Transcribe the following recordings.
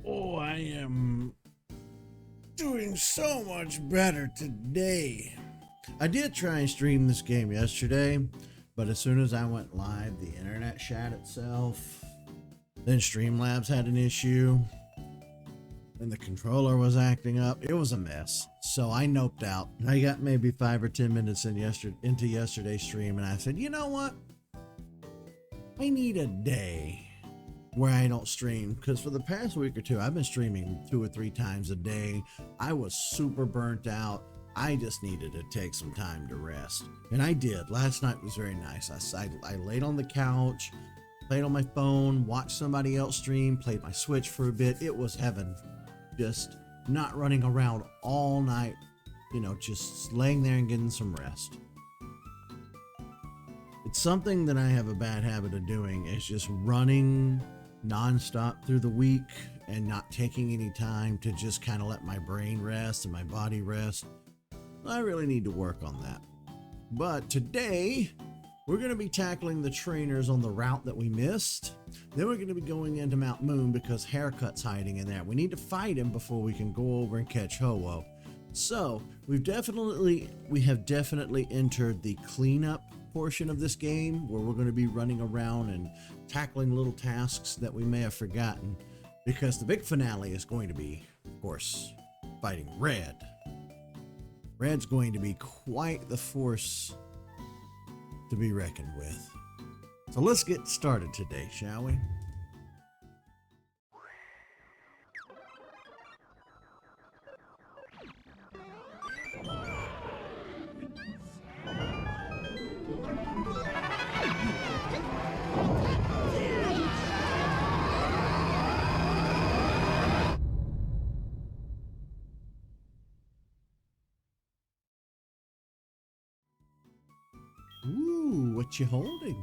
Oh, I am doing so much better today. I did try and stream this game yesterday, but as soon as I went live, the internet shat itself. Then Streamlabs had an issue, and the controller was acting up. It was a mess. So I noped out. I got maybe 5 or 10 minutes into yesterday's stream, and I said, you know what? I need a day where I don't stream, because for the past week or two, I've been streaming 2 or 3 times a day. I was super burnt out. I just needed to take some time to rest. And I did. Last night was very nice. I laid on the couch, played on my phone, watched somebody else stream, played my Switch for a bit. It was heaven. Just not running around all night, just laying there and getting some rest. It's something that I have a bad habit of doing, is just running nonstop through the week and not taking any time to just kind of let my brain rest and my body rest. I really need to work on that. But today, we're going to be tackling the trainers on the route that we missed. Then we're going to be going into Mount Moon because Haircut's hiding in there. We need to fight him before we can go over and catch Ho-Oh. So, we have definitely entered the cleanup portion of this game, where we're going to be running around and tackling little tasks that we may have forgotten, because the big finale is going to be, of course, fighting Red. Red's going to be quite the force to be reckoned with. So let's get started today, shall we? Ooh, what you holding?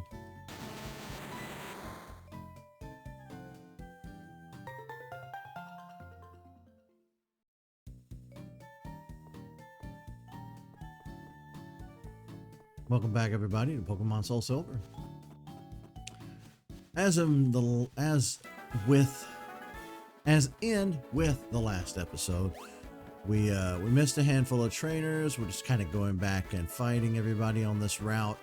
Welcome back, everybody, to Pokemon SoulSilver. As in with the last episode, we missed a handful of trainers. We're just kind of going back and fighting everybody on this route,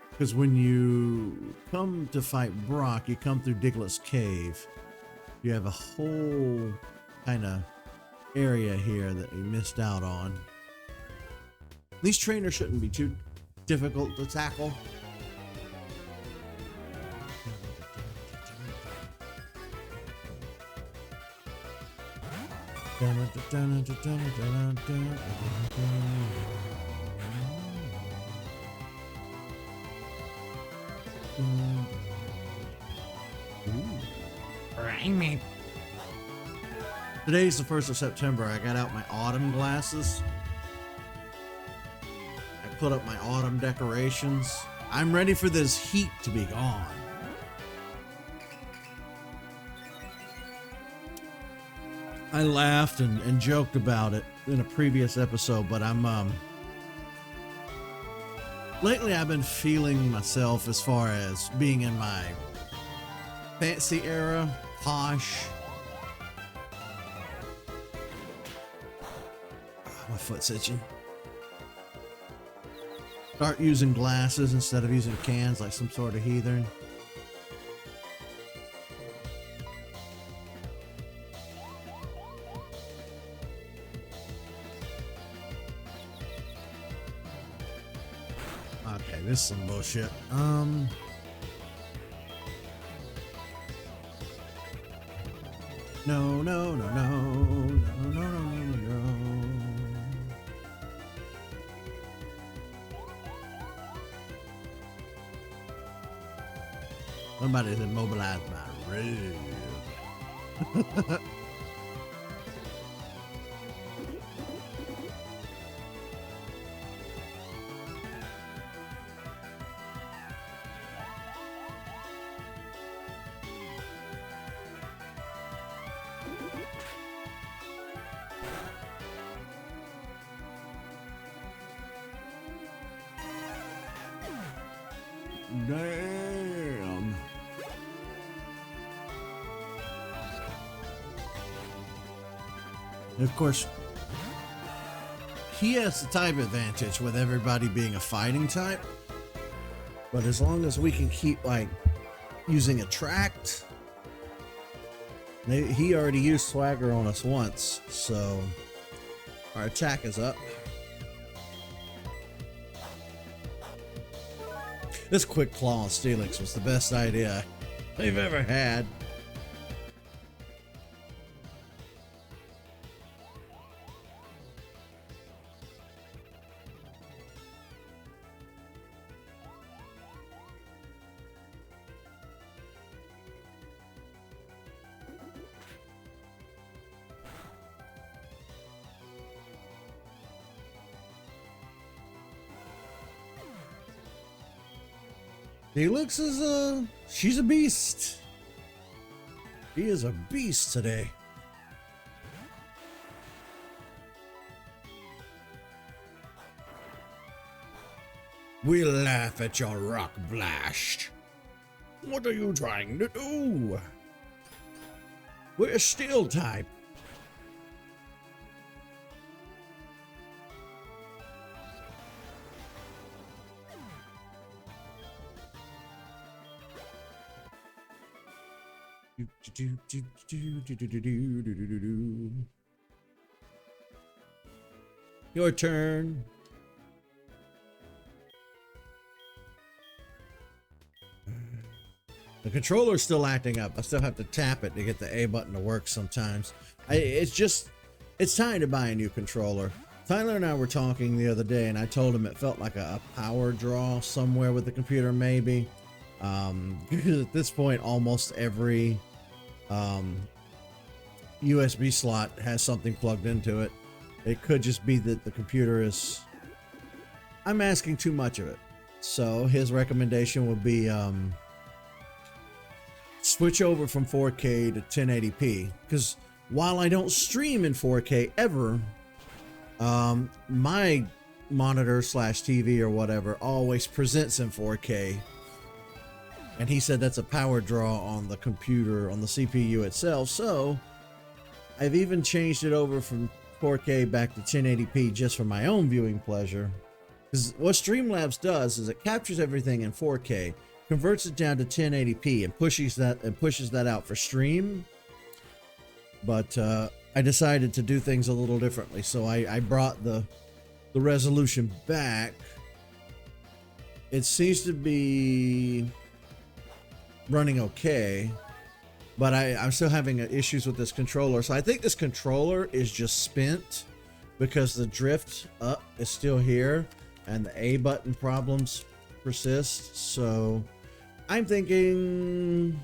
because when you come to fight Brock, you come through Diglett's Cave. You have a whole kind of area here that we missed out on. These trainers shouldn't be too difficult to tackle. Today's the 1st of September. I got out my autumn glasses. I put up my autumn decorations. I'm ready for this heat to be gone. I laughed and joked about it in a previous episode, but lately I've been feeling myself as far as being in my fancy era, posh. My foot's itching. Start using glasses instead of using cans like some sort of heathen. Okay, this is some bullshit. No, no, no, no, no, no, no, no. Somebody's immobilized my rib. Damn. And of course, he has the type advantage with everybody being a fighting type. But as long as we can keep like using attract, he already used swagger on us once, so our attack is up. This quick claw on Steelix was the best idea they've ever had. Steelix is she's a beast. He is a beast today. We'll laugh at your rock blast. What are you trying to do? We're steel type. Your turn. The controller's still acting up. I still have to tap it to get the A button to work sometimes. It's time to buy a new controller. Tyler and I were talking the other day, and I told him it felt like a power draw somewhere with the computer, maybe. Because at this point, almost every USB slot has something plugged into it. It could just be that the computer is... I'm asking too much of it. So his recommendation would be switch over from 4K to 1080p. Because while I don't stream in 4K ever, my monitor slash TV or whatever always presents in 4K. And he said that's a power draw on the computer, on the CPU itself. So I've even changed it over from 4K back to 1080p just for my own viewing pleasure. Because what Streamlabs does is it captures everything in 4K, converts it down to 1080p, and pushes that out for stream. But I decided to do things a little differently, so I brought the resolution back. It seems to be running okay, but I'm still having issues with this controller. So I think this controller is just spent because the drift up is still here and the A button problems persist. So I'm thinking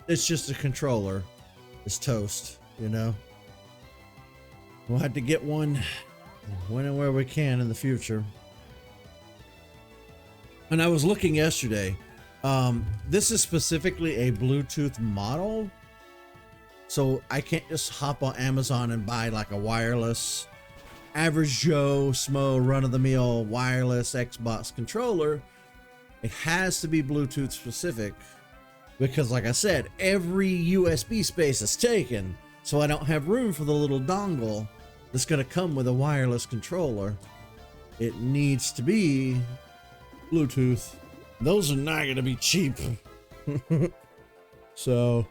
it's just a controller. It's toast, you know. We'll have to get one when and where we can in the future. And I was looking yesterday. This is specifically a Bluetooth model, so I can't just hop on Amazon and buy like a wireless average Joe Smo run-of-the-mill wireless Xbox controller. It has to be Bluetooth specific because, like I said, every USB space is taken, so I don't have room for the little dongle that's going to come with a wireless controller. It needs to be Bluetooth. Those are not going to be cheap. So,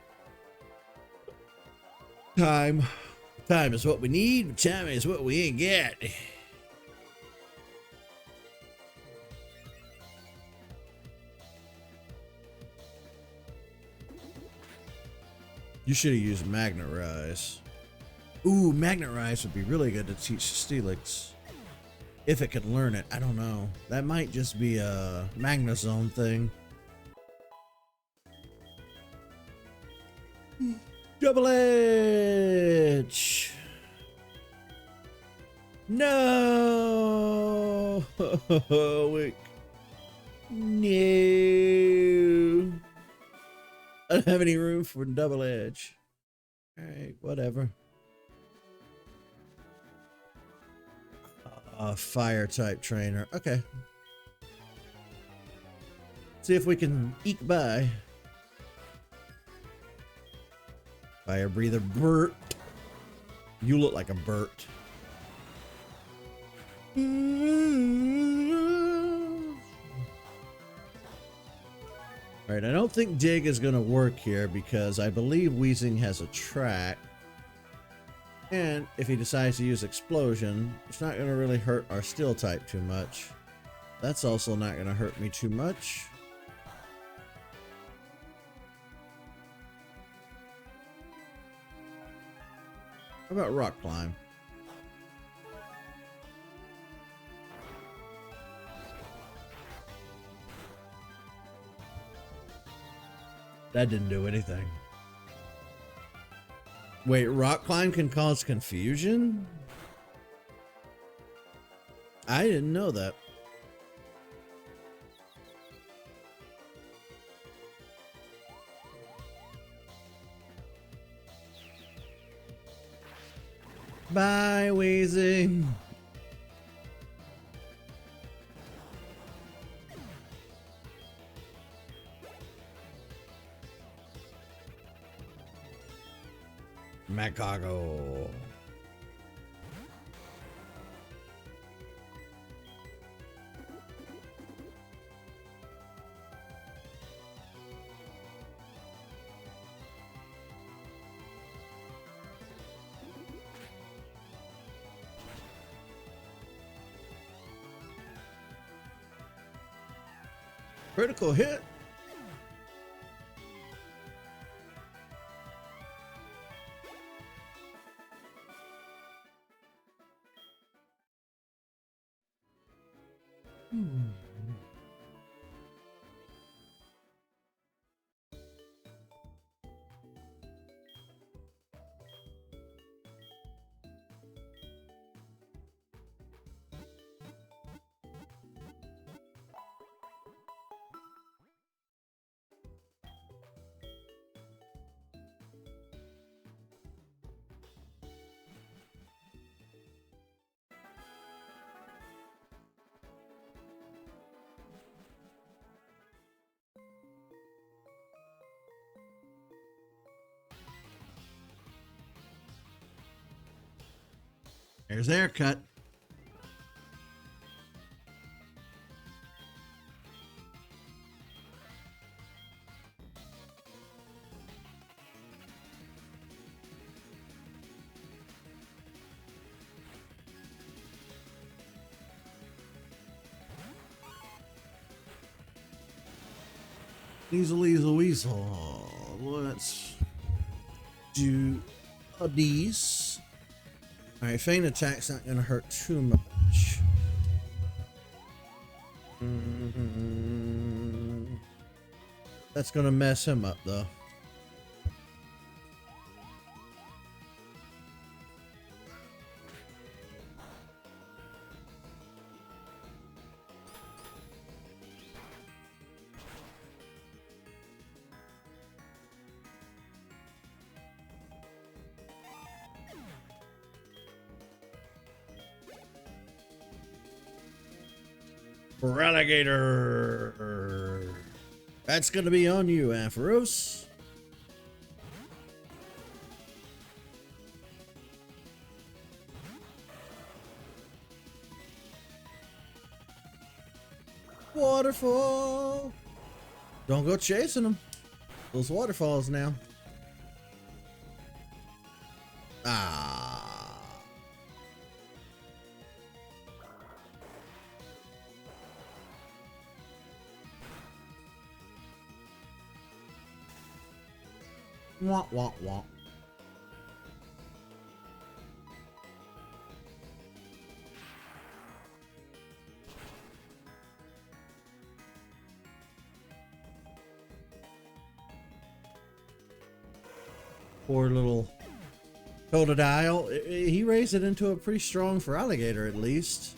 time is what we need. Time is what we ain't got. You should have used Magnet Rise. Ooh, Magnet Rise would be really good to teach Steelix. If it could learn it, I don't know. That might just be a Magnezone thing. Double Edge! No! Wait. No! I don't have any room for Double Edge. Alright, whatever. Fire type trainer. Okay. See if we can eke by. Fire breather Bert. You look like a Bert. Alright, I don't think Dig is going to work here because I believe Weezing has a track. And if he decides to use Explosion, it's not going to really hurt our Steel type too much. That's also not going to hurt me too much. How about Rock Climb? That didn't do anything. Wait, Rock Climb can cause confusion? I didn't know that. Bye, Weezing. Macago. Critical hit. There's the haircut. Weasel. Let's do a these. Alright, feint attack's not gonna hurt too much. That's gonna mess him up though. Alligator. That's gonna be on you, Ampharos. Waterfall. Don't go chasing them. Those waterfalls now. Ah. Wah, wah, wah. Poor little Totodile. He raised it into a pretty strong for alligator at least.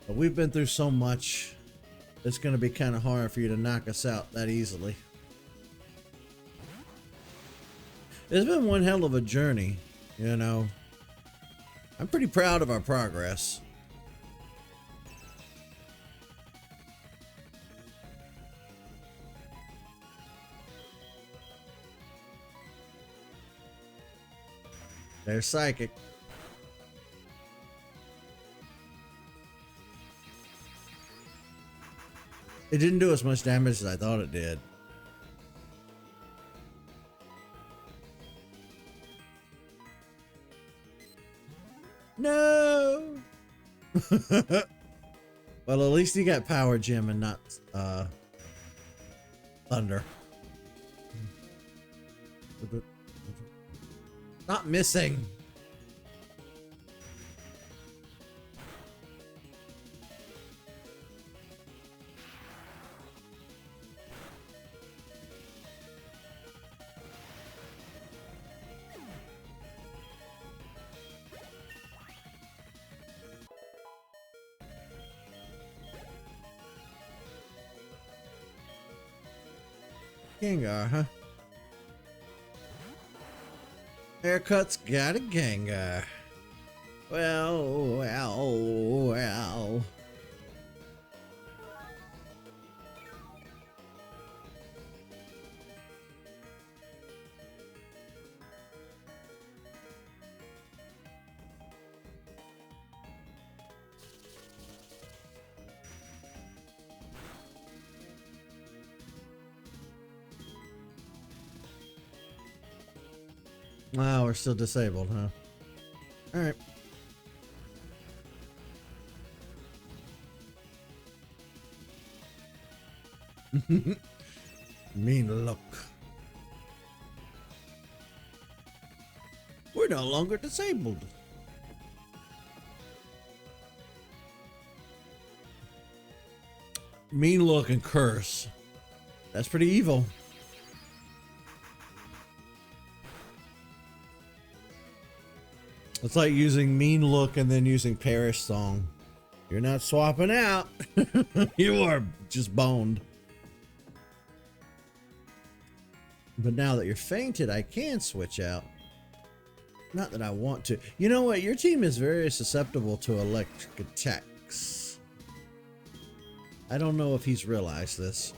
But we've been through so much. It's going to be kind of hard for you to knock us out that easily. It's been one hell of a journey, you know. I'm pretty proud of our progress. There's Psychic. It didn't do as much damage as I thought it did. No. Well, at least he got power gem and not thunder. Not missing. Gengar, huh? Haircut's got a Gengar. Well. Wow, we're still disabled, huh? All right. Mean look. We're no longer disabled. Mean look and curse. That's pretty evil. It's like using mean look and then using Perish song. You're not swapping out. You are just boned. But now that you're fainted, I can switch out. Not that I want to. You know what? Your team is very susceptible to electric attacks. I don't know if he's realized this.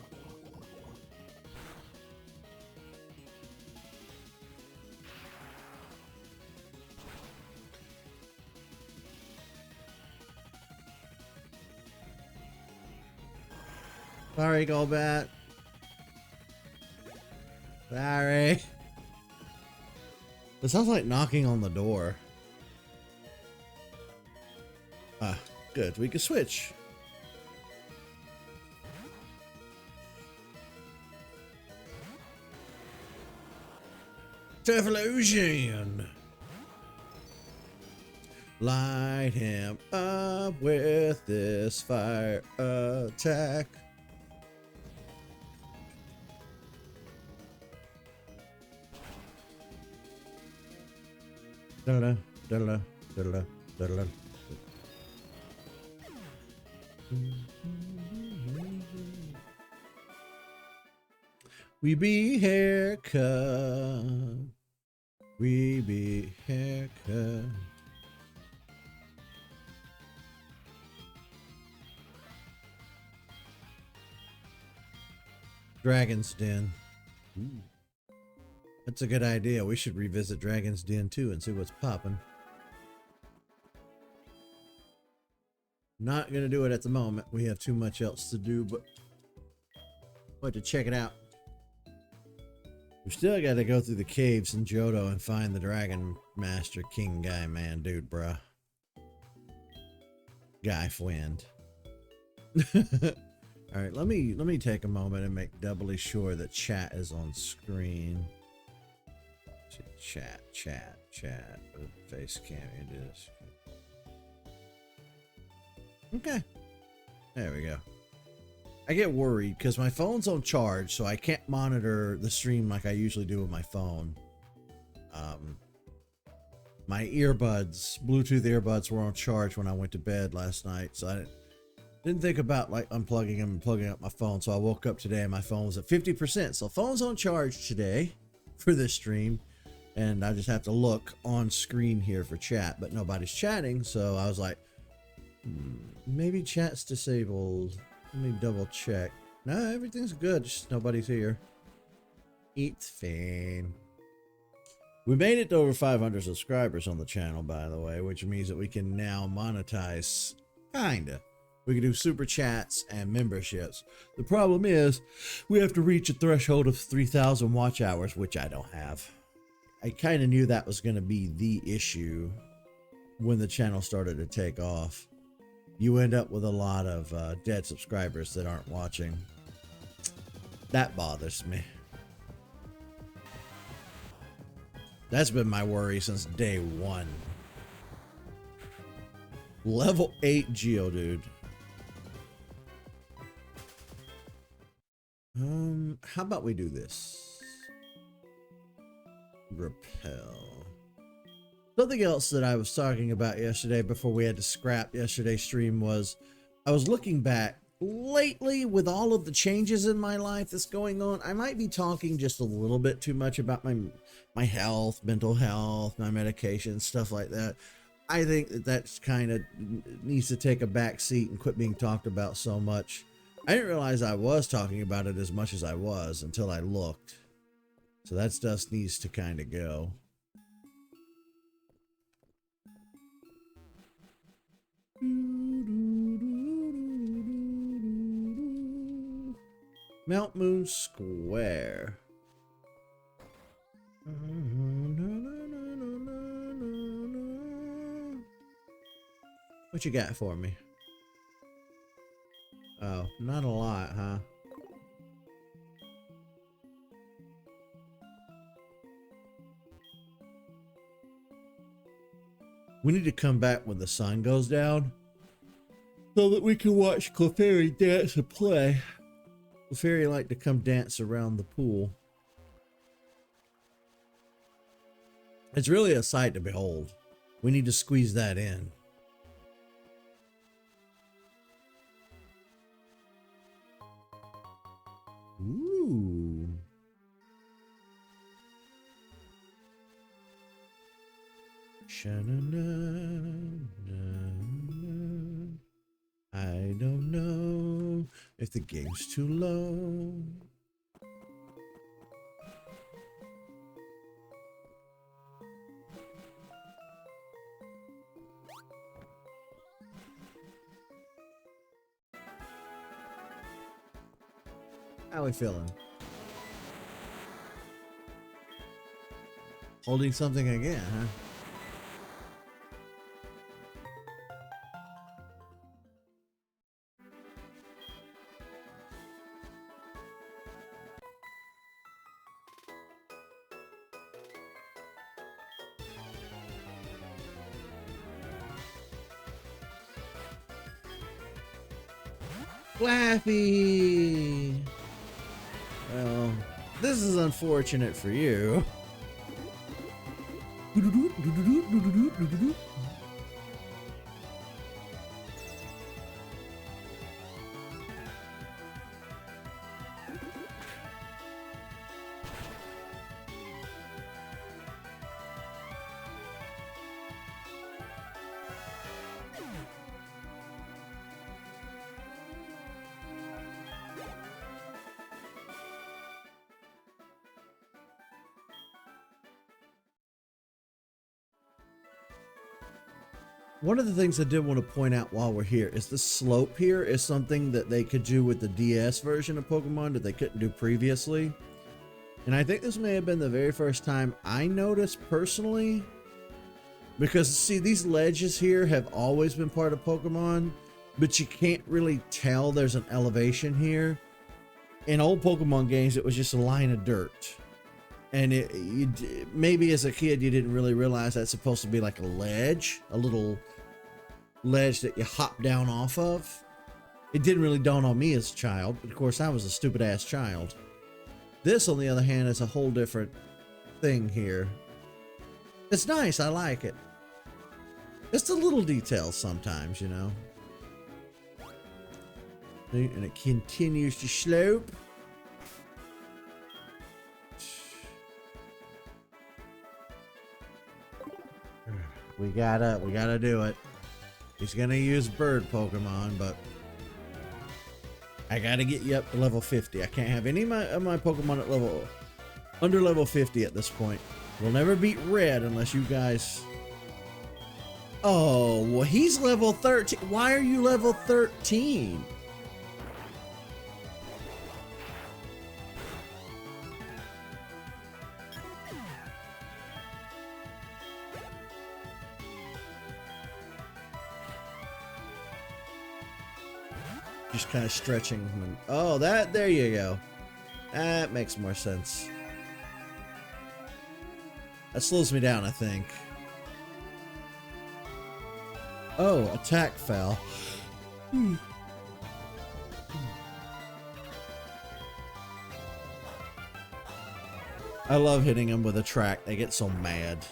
Sorry, Golbat. Sorry. It sounds like knocking on the door. Ah, good. We can switch. Typhlosion. Light him up with this fire attack. Da-da, da-da, da-da, da-da. We be haircut. We be haircut. Dragon's Den. Ooh. That's a good idea. We should revisit Dragon's Den too and see what's popping. Not gonna do it at the moment. We have too much else to do, but to check it out. We still got to go through the caves in Johto and find the Dragon Master King guy, man, dude, bruh. Guy Fwind. All right, let me take a moment and make doubly sure that chat is on screen. Chat. Face cam, it is. Okay. There we go. I get worried because my phone's on charge, so I can't monitor the stream like I usually do with my phone. My earbuds, Bluetooth earbuds, were on charge when I went to bed last night, so I didn't think about like unplugging them and plugging up my phone. So I woke up today and my phone was at 50%. So phone's on charge today for this stream. And I just have to look on screen here for chat, but nobody's chatting. So I was like, maybe chat's disabled. Let me double check. No, everything's good. Just nobody's here. It's fine. We made it to over 500 subscribers on the channel, by the way, which means that we can now monetize. Kinda. We can do super chats and memberships. The problem is we have to reach a threshold of 3,000 watch hours, which I don't have. I kind of knew that was going to be the issue when the channel started to take off. You end up with a lot of dead subscribers that aren't watching. That bothers me. That's been my worry since day one. Level 8 Geodude. How about we do this? Repel. Something else that I was talking about yesterday before we had to scrap yesterday's stream was I was looking back lately with all of the changes in my life that's going on. I might be talking just a little bit too much about my health, mental health, my medication, stuff like that. I think that that's kind of needs to take a back seat and quit being talked about so much. I didn't realize I was talking about it as much as I was until I looked. So that stuff needs to kind of go. Mount Moon Square. What you got for me? Oh, not a lot, huh? We need to come back when the sun goes down so that we can watch Clefairy dance and play. Clefairy like to come dance around the pool. It's really a sight to behold. We need to squeeze that in. Ooh. I don't know if the game's too low. How we feeling? Holding something again, huh? Flappy! Well, this is unfortunate for you. One of the things I did want to point out while we're here is the slope here is something that they could do with the DS version of Pokemon that they couldn't do previously. And I think this may have been the very first time I noticed personally, because see, these ledges here have always been part of Pokemon, but you can't really tell there's an elevation here. In old Pokemon games, it was just a line of dirt. And maybe as a kid, you didn't really realize that's supposed to be like a ledge, a little ledge that you hop down off of. It didn't really dawn on me as a child, but of course I was a stupid ass child. This, on the other hand, is a whole different thing here. It's nice, I like it. It's the little details sometimes, you know. And it continues to slope. We gotta do it. He's gonna use bird Pokemon, but I gotta get you up to level 50. I can't have any of my Pokemon at under level 50 at this point. We'll never beat Red unless you guys Oh, well, he's level 13. Why are you level 13? Just kind of stretching him. Oh, there you go. That makes more sense. That slows me down, I think. Oh, attack fell. I love hitting them with a track. They get so mad.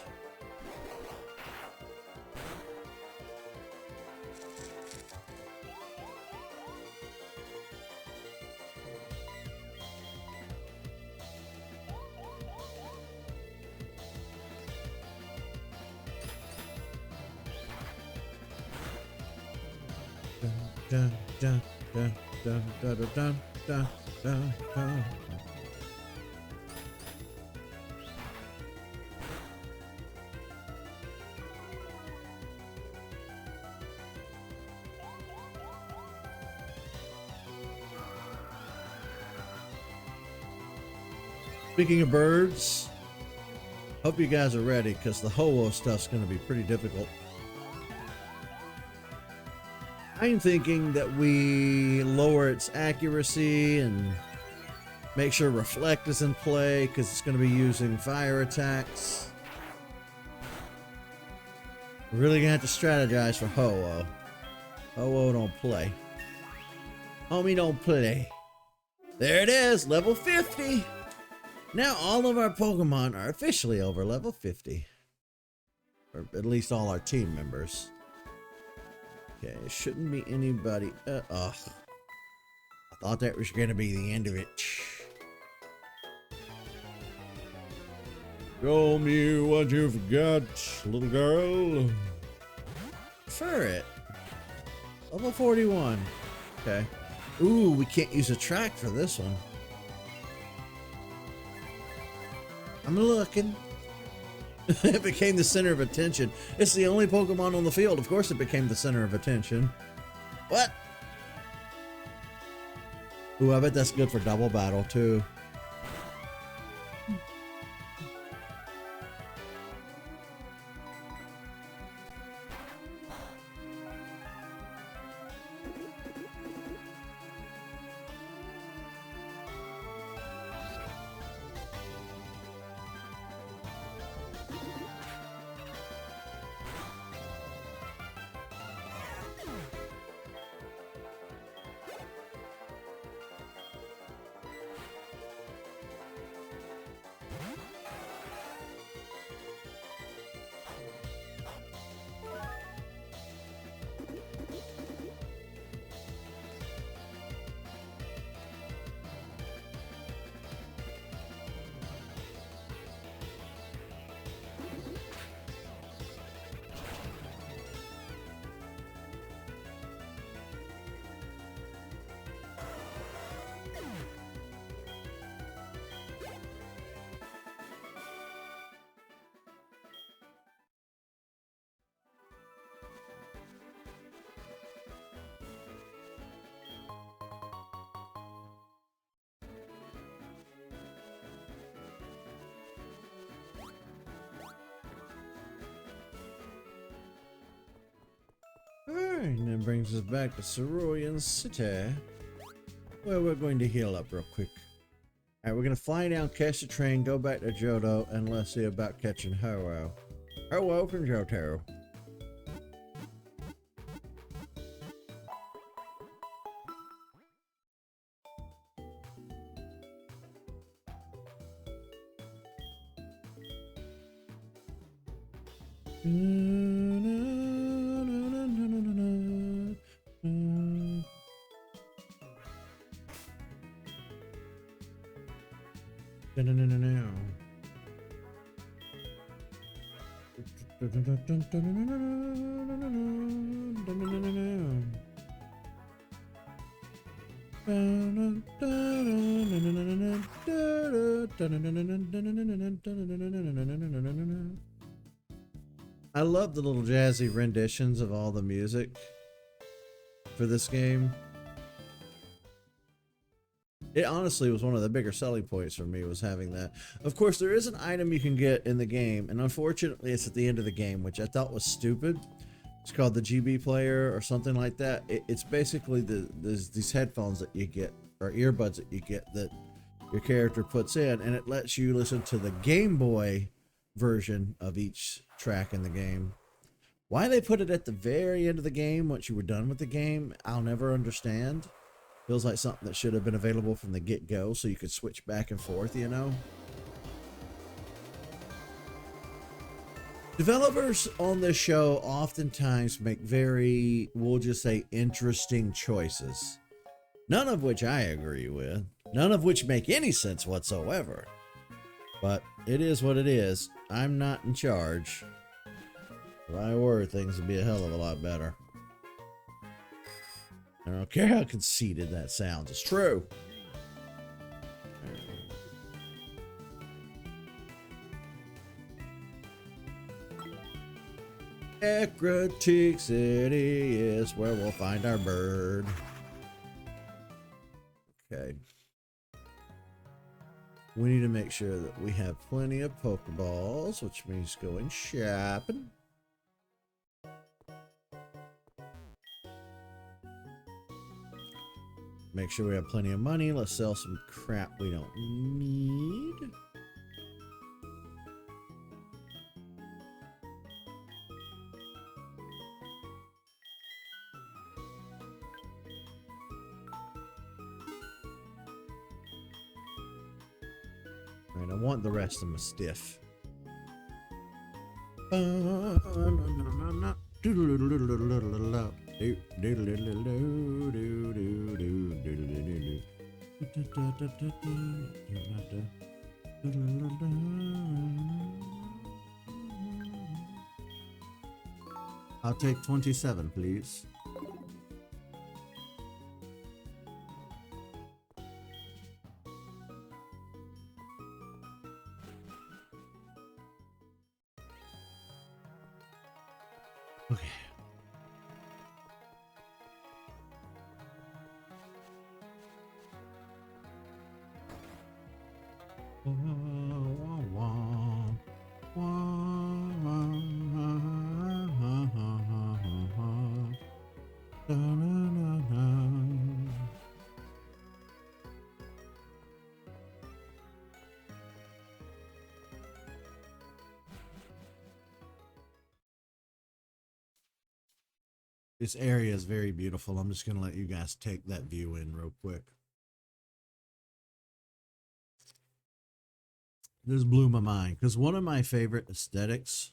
Dun, dun, dun, dun, dun, dun, dun, dun, dun, dun. Speaking of birds, hope you guys are ready because the Ho-Oh stuff's going to be pretty difficult. I'm thinking that we lower its accuracy and make sure Reflect is in play because it's going to be using fire attacks. We're really going to have to strategize for Ho-Oh. Ho-Oh don't play. Homie don't play. There it is, level 50. Now all of our Pokemon are officially over level 50. Or at least all our team members. Okay, it shouldn't be anybody. Ugh. I thought that was going to be the end of it. Show me what you've got, little girl. Ferret. Level 41. Okay. Ooh, we can't use a track for this one. I'm looking. It became the center of attention. It's the only Pokemon on the field. Of course it became the center of attention. What? Ooh, I bet that's good for double battle too. Alright, and that brings us back to Cerulean City, where we're going to heal up real quick. Alright, we're going to fly down, catch the train, go back to Johto, and let's see about catching Ho-Oh. Ho-Oh from Johto. I love the little jazzy renditions of all the music for this game. It honestly was one of the bigger selling points for me, was having that. Of course, there is an item you can get in the game, and unfortunately it's at the end of the game, which I thought was stupid. It's called the GB player or something like that. It's basically these headphones that you get, or earbuds that you get, that your character puts in, and it lets you listen to the Game Boy version of each track in the game. Why they put it at the very end of the game once you were done with the game, I'll never understand. Feels like something that should have been available from the get-go so you could switch back and forth, you know? Developers on this show oftentimes make very, we'll just say, interesting choices. None of which I agree with. None of which make any sense whatsoever. But it is what it is. I'm not in charge. If I were, things would be a hell of a lot better. I don't care how conceited that sounds. It's true. Ecruteak City is where we'll find our bird. Okay. We need to make sure that we have plenty of Pokeballs, which means going shopping. Make sure we have plenty of money. Let's sell some crap we don't need. Alright, I want the rest of my stiff. I'll take 27, please. Okay. This area is very beautiful. I'm just going to let you guys take that view in real quick. This blew my mind because one of my favorite aesthetics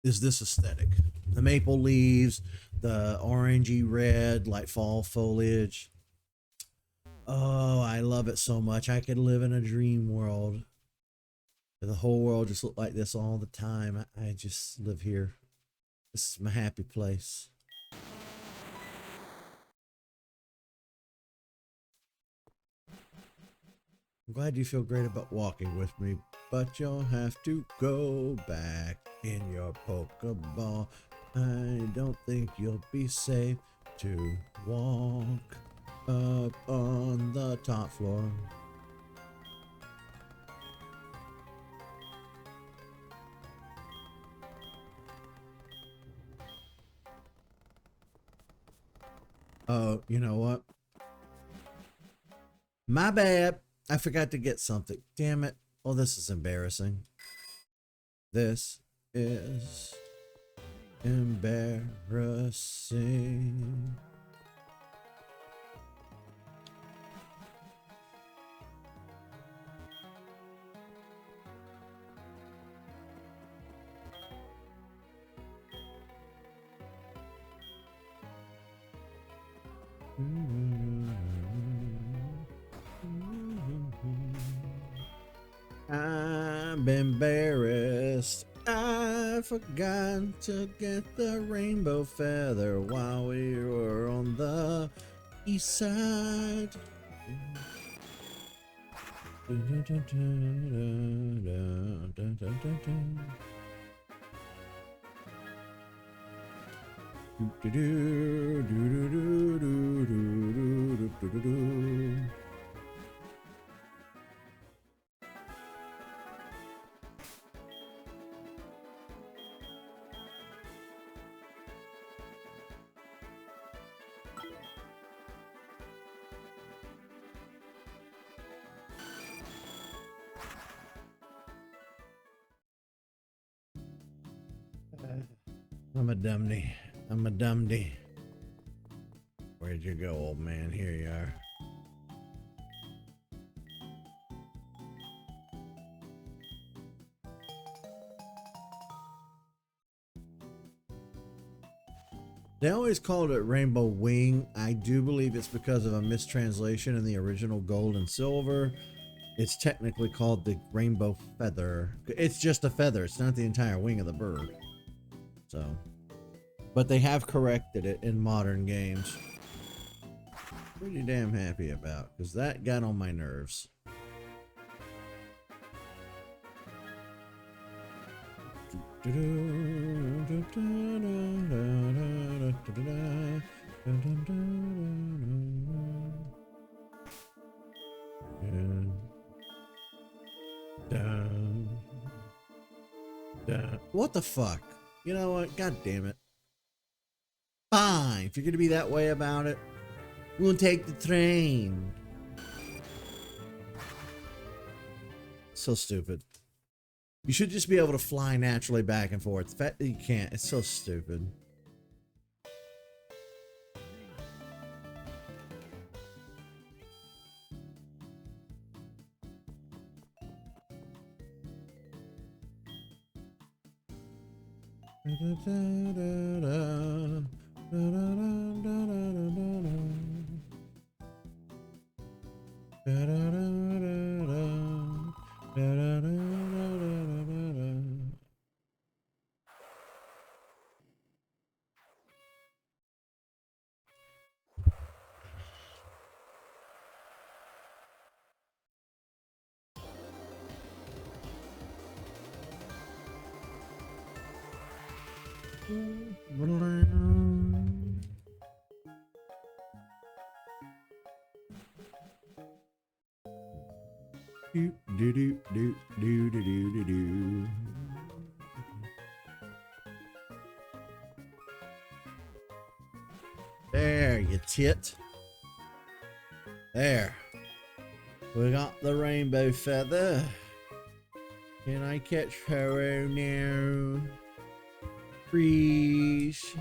is this aesthetic. The maple leaves, the orangey red, like fall foliage. Oh, I love it so much. I could live in a dream world. The whole world just looked like this all the time. I just live here. This is my happy place. I'm glad you feel great about walking with me, but you'll have to go back in your Pokeball. I don't think you'll be safe to walk up on the top floor. Oh, you know what? My bad. I forgot to get something. Damn it. Oh, this is embarrassing. This is embarrassing. I'm embarrassed. I forgot to get the rainbow feather while we were on the east side. I'm a dumdy. I'm a dumdy. Where'd you go, old man? Here you are. They always called it Rainbow Wing. I do believe it's because of a mistranslation in the original Gold and Silver. It's technically called the Rainbow Feather. It's just a feather. It's not the entire wing of the bird. So, but they have corrected it in modern games. Pretty damn happy about, because that got on my nerves. What the fuck? You know what? God damn it. Fine. If you're going to be that way about it, we'll take the train. So stupid. You should just be able to fly naturally back and forth. The fact that you can't, it's so stupid. Do do do do do do do do. There, you tit. There. We got the rainbow feather. Can I catch her now? Freeze.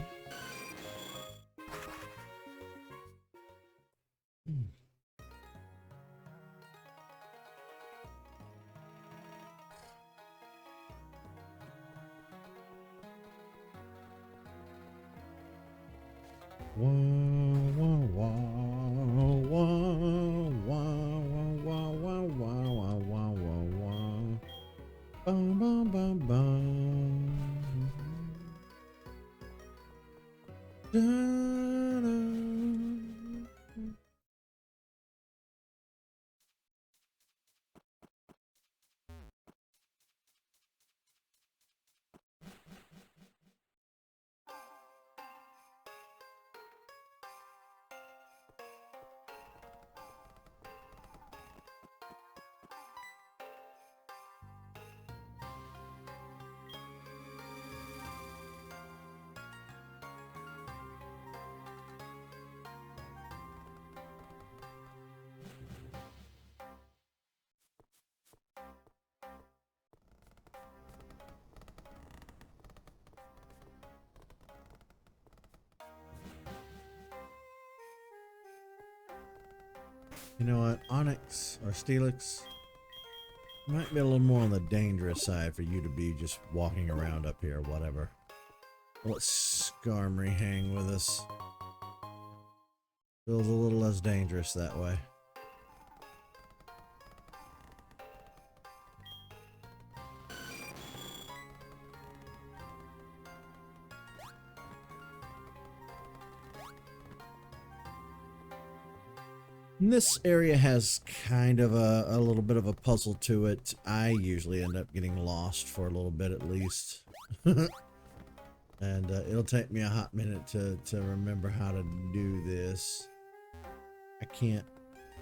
You know what? Onyx or Steelix might be a little more on the dangerous side for you to be just walking around up here, whatever. Let Skarmory hang with us. Feels a little less dangerous that way. This area has kind of a little bit of a puzzle to it. I usually end up getting lost for a little bit at least. And it'll take me a hot minute to remember how to do this. I can't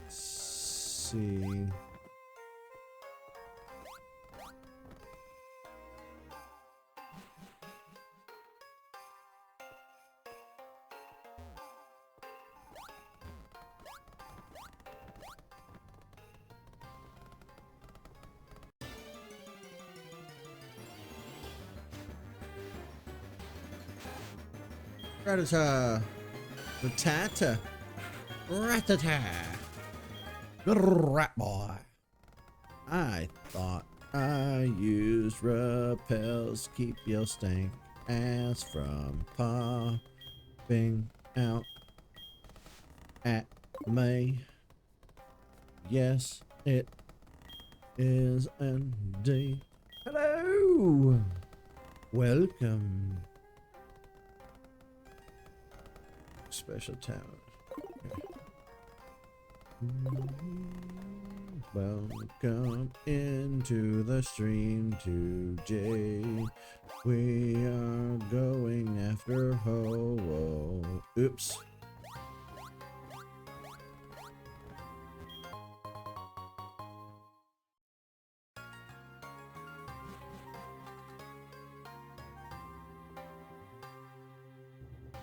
see. Ratata. Ratata. Ratata. Good rat boy. I thought I used repels. Keep your stank ass from popping out at me. Yes, it is indeed. Hello. Welcome. Special talent. Welcome into the stream today. We are going after Ho. Oops.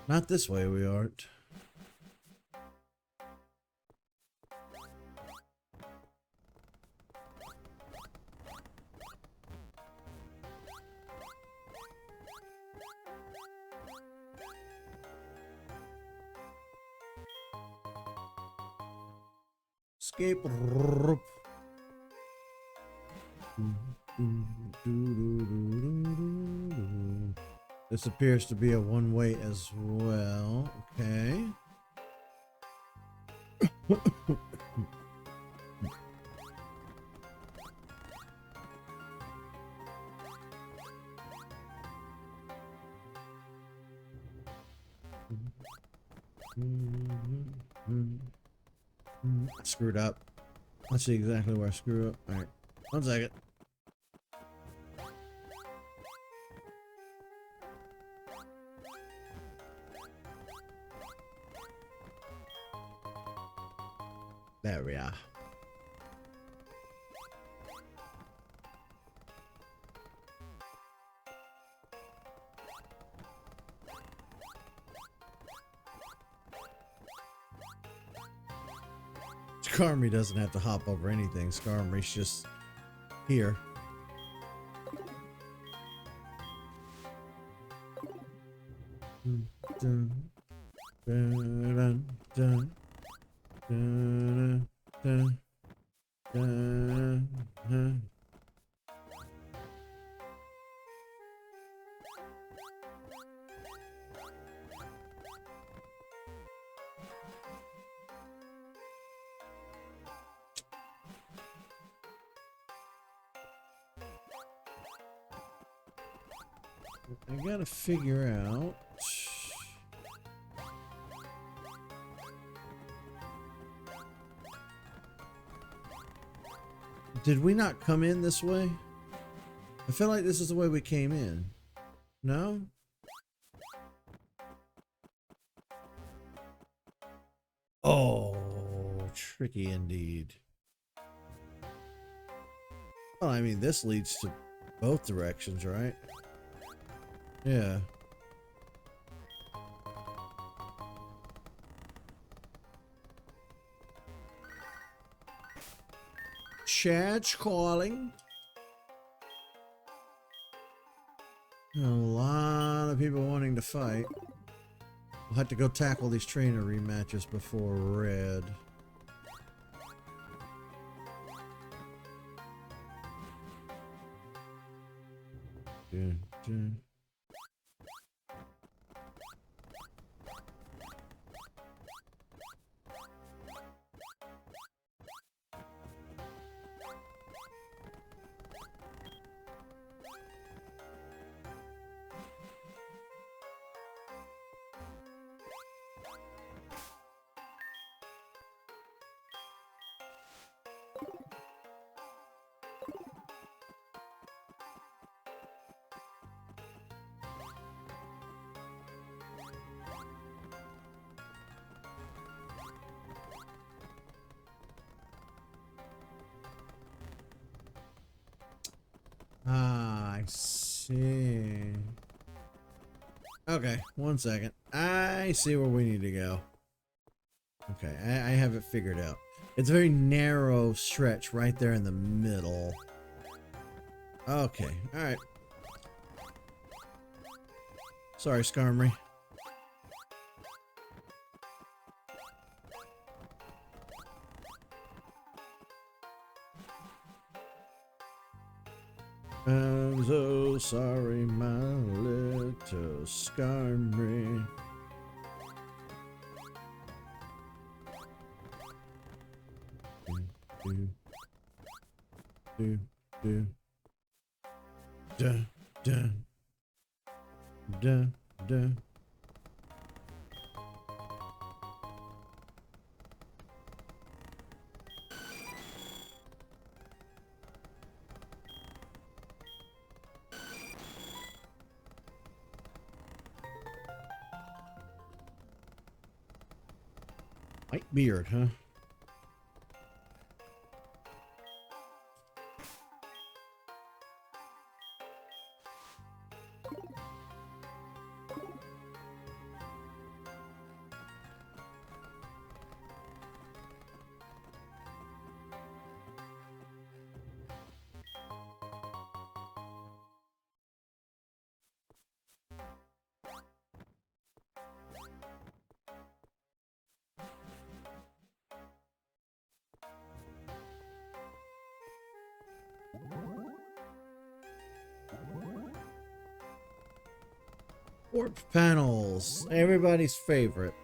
Not this way, we aren't. Escape. This appears to be a one-way as well. Okay. I screwed up. Let's see exactly where I screwed up. All right. 1 second. There we are. Skarmory doesn't have to hop over anything. Skarmory's just here. Dun, dun, dun, dun, dun, dun, dun. I gotta figure out. Did we not come in this way? I feel like this is the way we came in. No? Oh, tricky indeed. Well, I mean, this leads to both directions, right? Yeah. Chat's calling. A lot of people wanting to fight. We'll have to go tackle these trainer rematches before red. Dun, dun. I see. Okay, 1 second. I see where we need to go. Okay, I have it figured out. It's a very narrow stretch right there in the middle. Okay, alright. Sorry, Skarmory. I'm so sorry, my little Skarmory. Do. Dun, dun. Dun, dun. White beard, huh? Warp panels, everybody's favorite.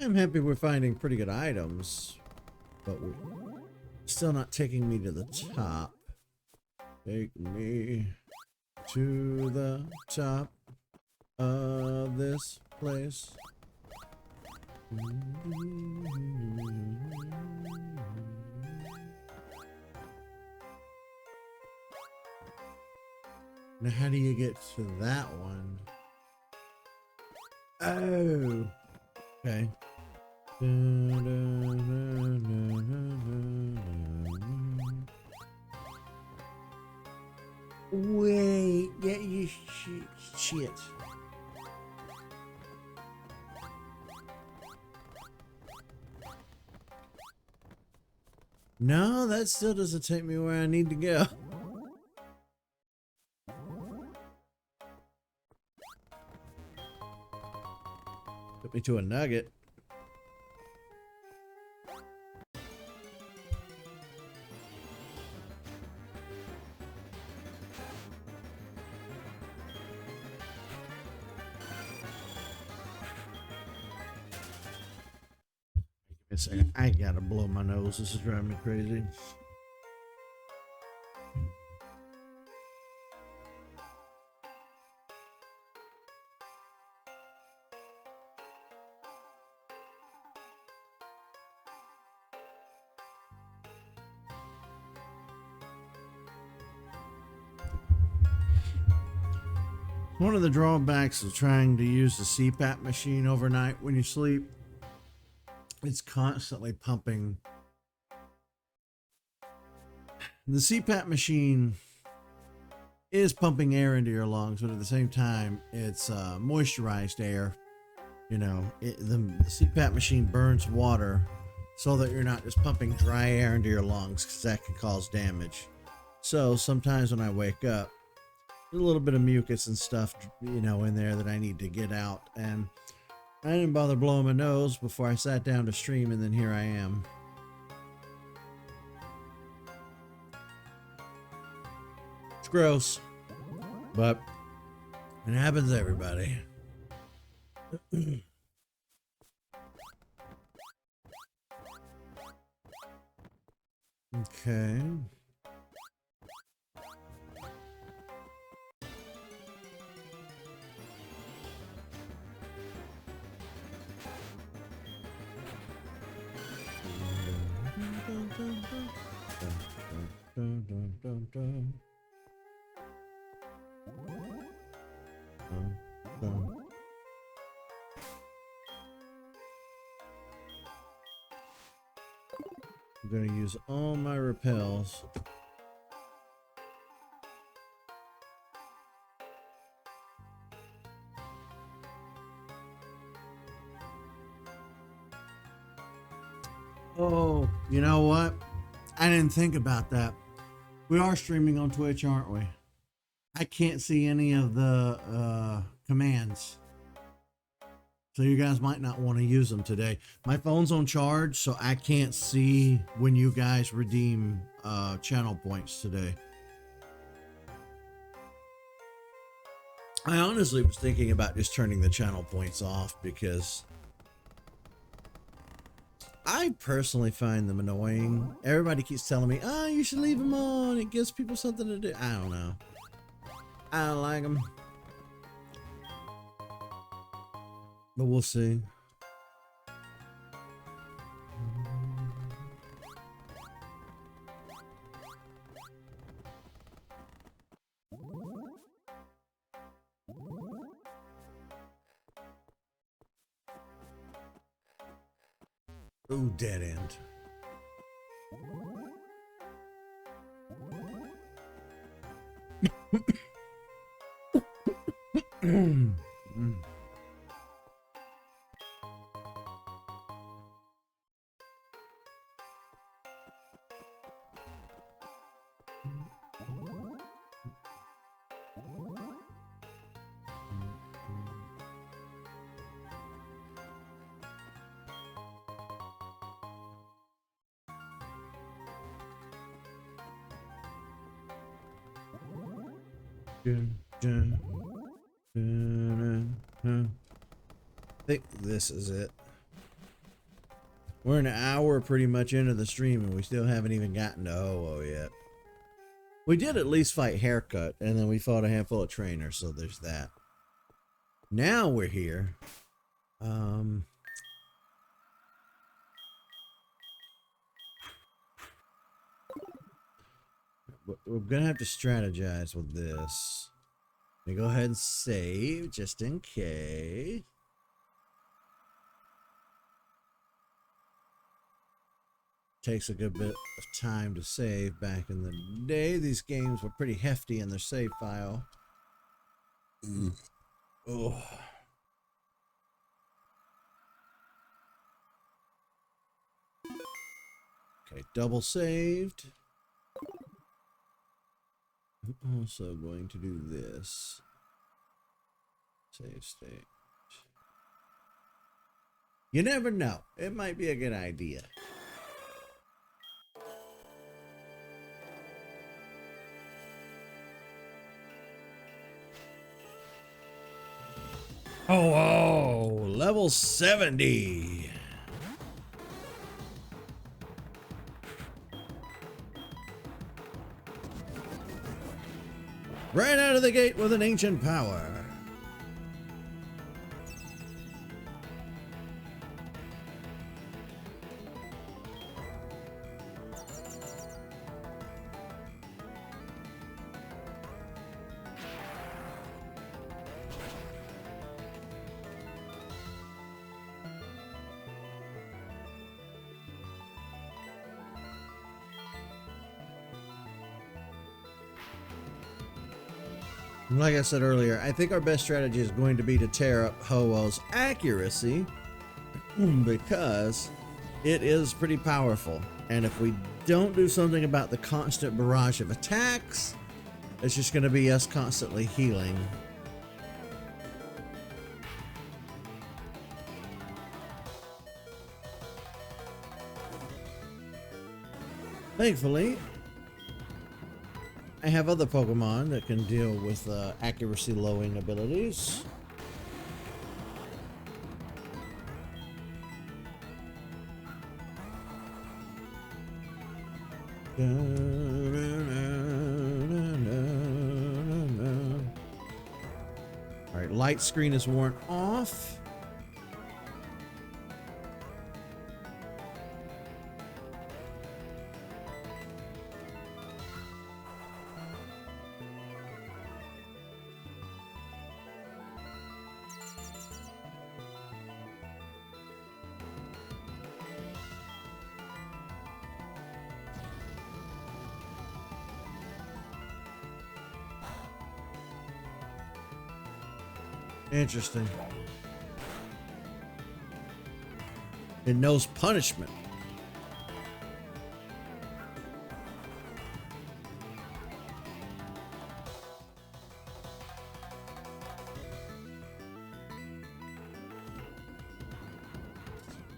I'm happy we're finding pretty good items, but we're still not taking me to the top. Take me to the top of this place. Now, how do you get to that one? Oh, okay. Wait, get you shit. No, that still doesn't take me where I need to go. Took me to a nugget. Give me a second. I gotta blow my nose. This is driving me crazy. One of the drawbacks of trying to use the CPAP machine overnight when you sleep, it's constantly pumping. The CPAP machine is pumping air into your lungs, but at the same time, it's moisturized air. You know, the CPAP machine burns water so that you're not just pumping dry air into your lungs, because that can cause damage. So sometimes when I wake up, there's a little bit of mucus and stuff, you know, in there that I need to get out. And I didn't bother blowing my nose before I sat down to stream, and then here I am. It's gross, but it happens to everybody. Okay. I'm gonna use all my repels. Oh, you know what? I didn't think about that. We are streaming on Twitch, aren't we? I can't see any of the commands. So you guys might not want to use them today. My phone's on charge, so I can't see when you guys redeem channel points today. I honestly was thinking about just turning the channel points off because I personally find them annoying. Everybody keeps telling me, oh, you should leave them on. It gives people something to do. I don't know. I don't like them. But we'll see. Ooh, dead end. I think this is it. We're an hour pretty much into the stream and we still haven't even gotten to Ho-Oh yet. We did at least fight Haircut and then we fought a handful of trainers, so there's that. Now we're here. We're gonna have to strategize with this. Let me go ahead and save just in case. Takes a good bit of time to save. Back in the day, these games were pretty hefty in their save file. Oh. Okay, double saved. I'm also going to do this. Save state. You never know. It might be a good idea. Oh, level 70. Right out of the gate with an ancient power. Like I said earlier, I think our best strategy is going to be to tear up Ho-Oh's accuracy because it is pretty powerful. And if we don't do something about the constant barrage of attacks, it's just going to be us constantly healing. Thankfully, I have other Pokemon that can deal with accuracy lowering abilities. Alright, light screen is worn off. Interesting. It knows punishment.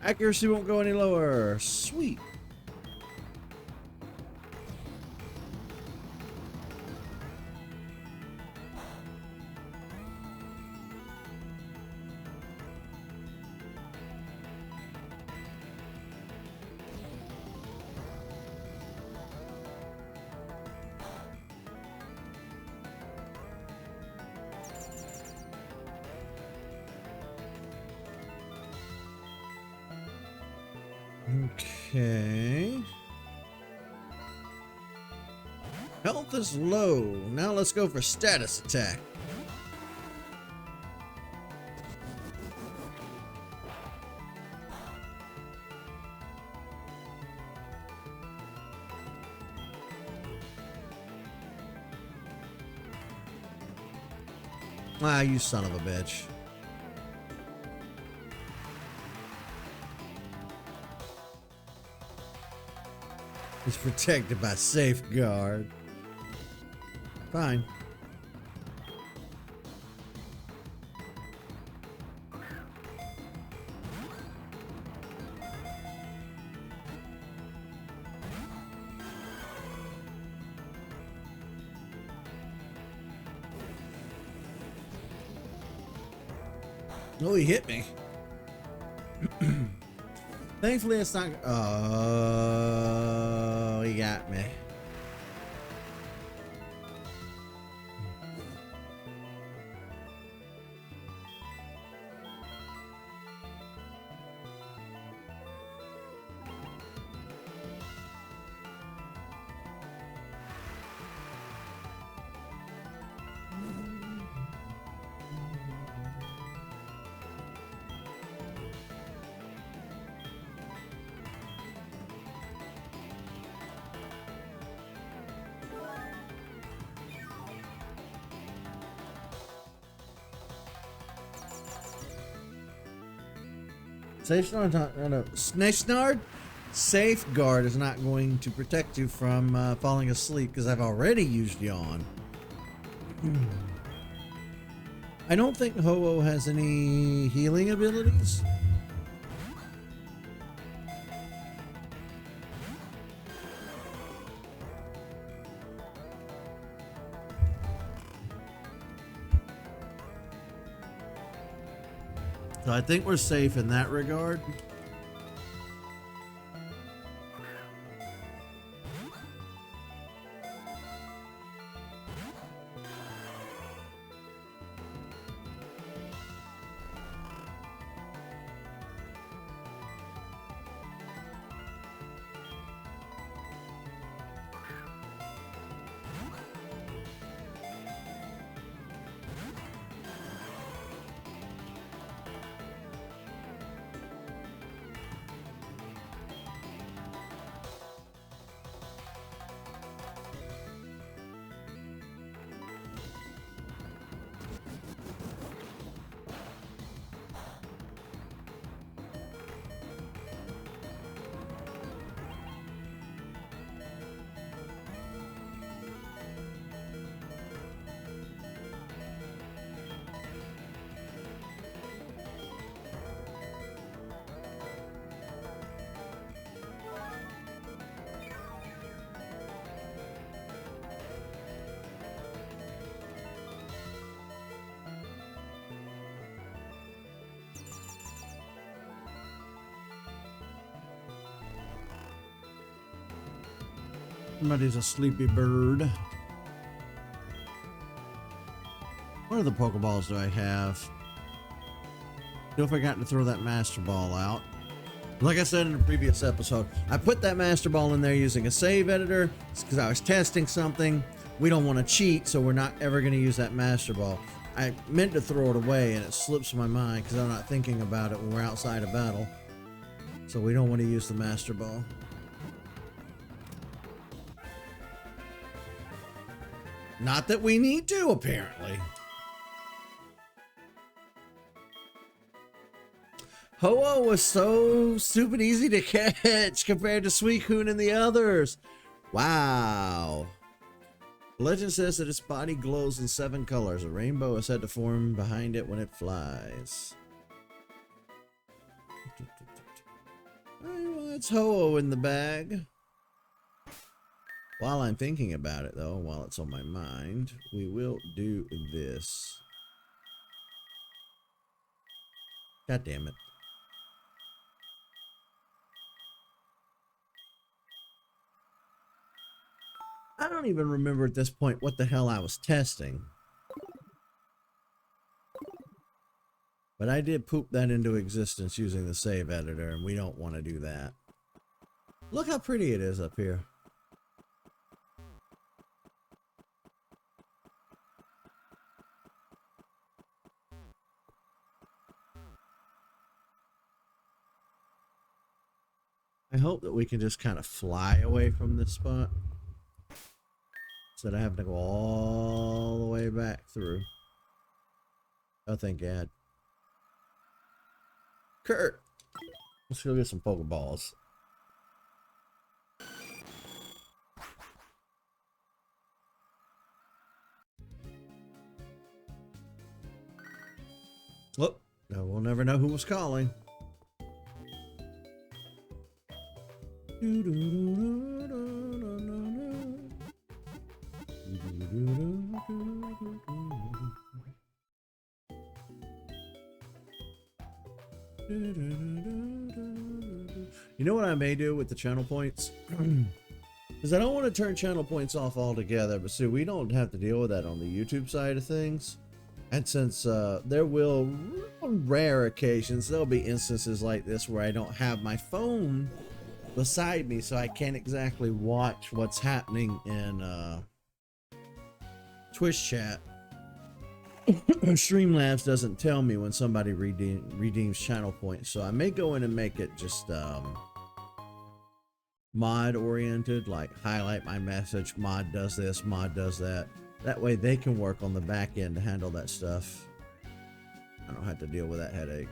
Accuracy won't go any lower. Sweet. Okay. Health is low. Now let's go for status attack. Ah, you son of a bitch. He's protected by safeguard. Fine. Oh, he hit me. Thankfully, it's not. Oh, he got me. Safeguard is not going to protect you from falling asleep because I've already used yawn. I don't think Ho-Oh has any healing abilities. So I think we're safe in that regard. Somebody's a sleepy bird. What other Pokeballs do I have? I forgot to throw that Master Ball out. Like I said in the previous episode, I put that Master Ball in there using a save editor because I was testing something. We don't want to cheat, so we're not ever going to use that Master Ball. I meant to throw it away, and it slips my mind because I'm not thinking about it when we're outside of battle. So we don't want to use the Master Ball. Not that we need to, apparently. Ho-Oh was so stupid easy to catch compared to Suicune and the others. Wow. Legend says that its body glows in 7 colors. A rainbow is said to form behind it when it flies. Well, that's Ho-Oh in the bag. While I'm thinking about it, though, while it's on my mind, we will do this. God damn it. I don't even remember at this point what the hell I was testing. But I did poop that into existence using the save editor, and we don't want to do that. Look how pretty it is up here. I hope that we can just kind of fly away from this spot instead of having to go all the way back through. Oh, thank God. Kurt, let's go get some Pokeballs. Oh, no, we'll never know who was calling. You know what I may do with the channel points? Because I don't want to turn channel points off altogether, but see, we don't have to deal with that on the YouTube side of things. And since there will, on rare occasions, there'll be instances like this where I don't have my phone beside me, so I can't exactly watch what's happening in Twitch chat. Streamlabs doesn't tell me when somebody redeems channel points, so I may go in and make it just mod oriented, like highlight my message, mod does this, mod does that. That way they can work on the back end to handle that stuff. I don't have to deal with that headache.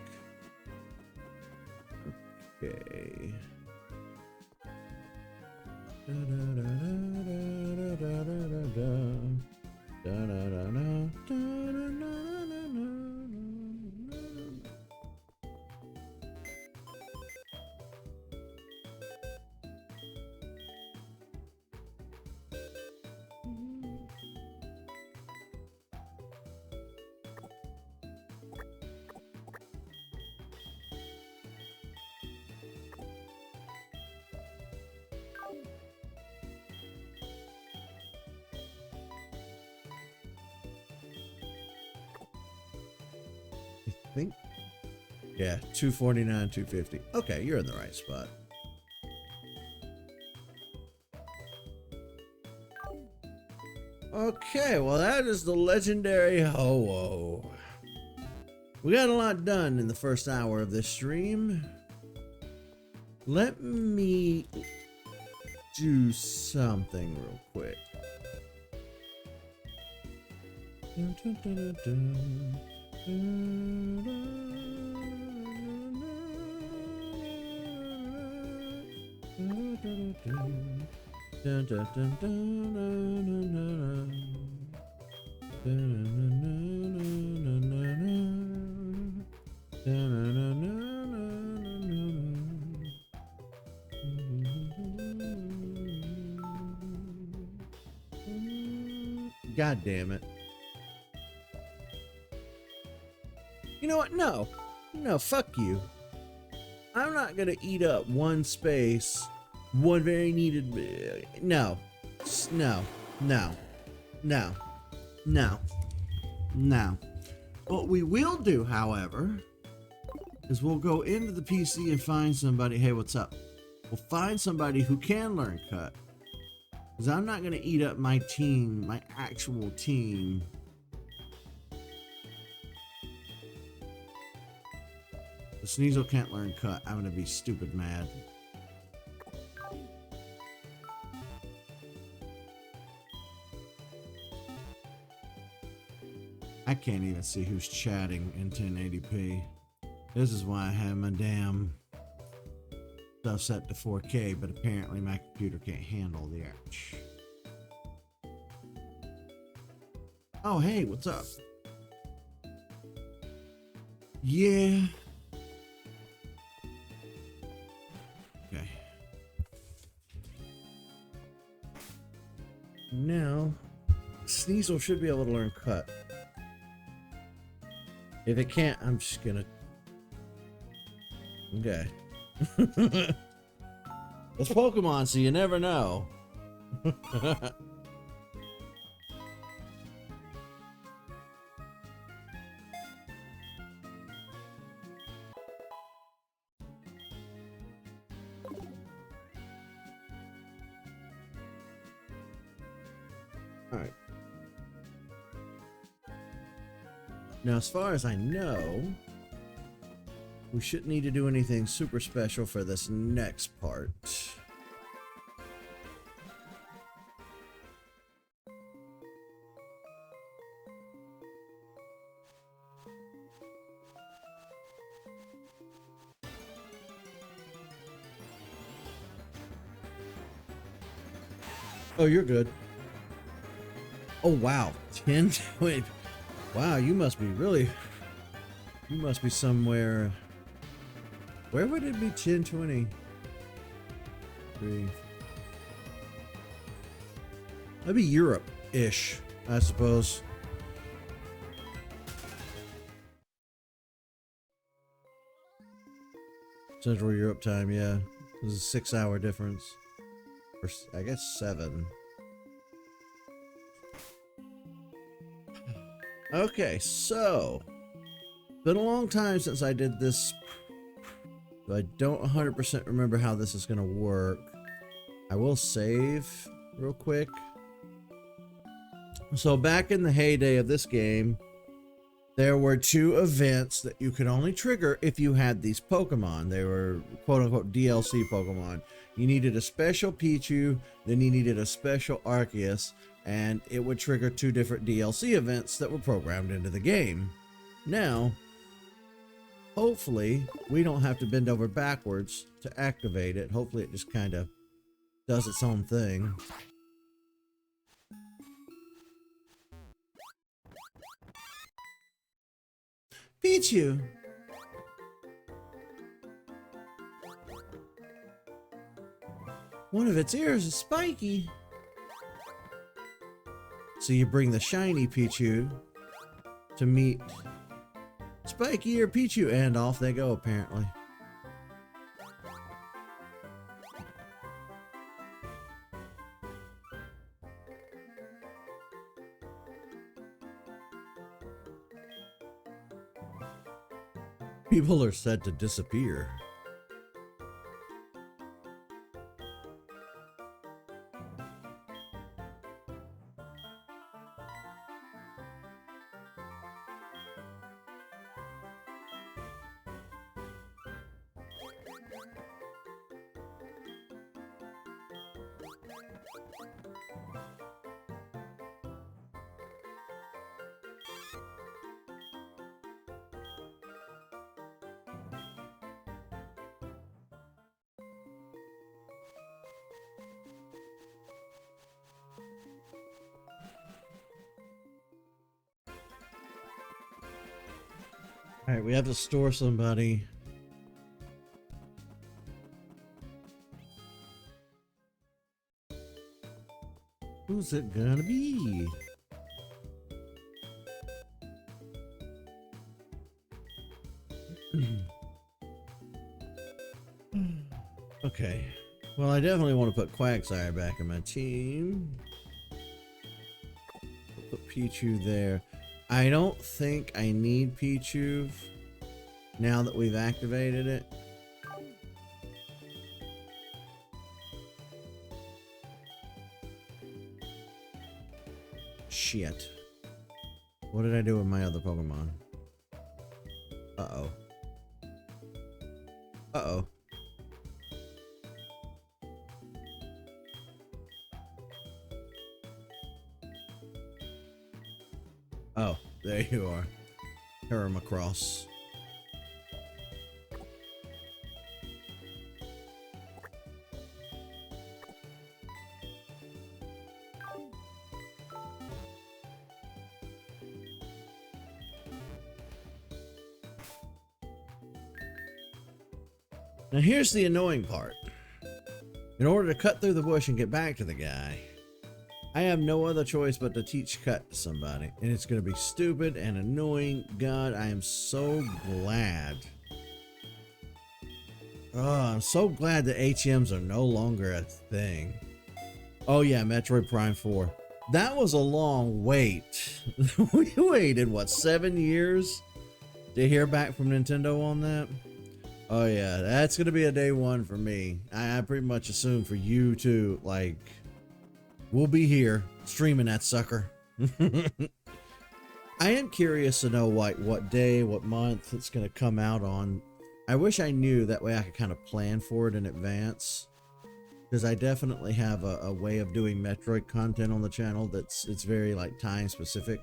Okay. Think, yeah, 249, 250. Okay, you're in the right spot. Okay, well, that is the legendary Ho-Oh. We got a lot done in the first hour of this stream. Let me do something real quick. Dun, dun, dun, dun, dun. God damn it. You know what? No, fuck you. I'm not gonna eat up one space, one very needed. No. What we will do, however, is we'll go into the PC and find somebody. Hey, what's up? We'll find somebody who can learn cut. Because I'm not gonna eat up my team, my actual team. The Sneasel can't learn cut. I'm gonna be stupid mad. I can't even see who's chatting in 1080p. This is why I have my damn stuff set to 4K, but apparently my computer can't handle the ouch. Oh, hey, what's up? Yeah. Okay. Now, Sneasel should be able to learn cut. If it can't, I'm just gonna... Okay. It's Pokemon, so you never know. Alright. Now, as far as I know, we shouldn't need to do anything super special for this next part. Oh, you're good. Oh, wow. 10 wait. Wow, you must be really... You must be somewhere... Where would it be 1020? 3. That'd be Europe-ish, I suppose. Central Europe time, yeah. This is a 6-hour difference. Or, I guess 7. Okay, so... Been a long time since I did this. I don't 100% remember how this is going to work. I will save real quick. So back in the heyday of this game, there were 2 events that you could only trigger if you had these Pokemon. They were quote-unquote DLC Pokemon. You needed a special Pichu, then you needed a special Arceus, and it would trigger 2 different DLC events that were programmed into the game. Now, hopefully, we don't have to bend over backwards to activate it. Hopefully, it just kind of does its own thing. Pichu! One of its ears is spiky. So you bring the shiny Pichu to meet Spiky ear Pichu, and off they go, apparently. People are said to disappear. Alright, we have to store somebody. Who's it gonna be? Okay. Well, I definitely want to put Quagsire back in my team. Put Pichu there. I don't think I need Pichu now that we've activated it. Shit. What did I do with my other Pokemon? Uh-oh. Uh-oh. Oh, there you are. Hermacross. Now here's the annoying part. In order to cut through the bush and get back to the guy, I have no other choice but to teach cut to somebody. And it's going to be stupid and annoying. God, I am so glad. Oh, I'm so glad that HMs are no longer a thing. Oh yeah, Metroid Prime 4. That was a long wait. We waited, what, 7 years to hear back from Nintendo on that? Oh yeah, that's gonna be a day one for me. I pretty much assume for you too. Like, we'll be here streaming that sucker. I am curious to know what day, what month it's gonna come out on. I wish I knew, that way I could kind of plan for it in advance. Because I definitely have a way of doing Metroid content on the channel it's very like time specific.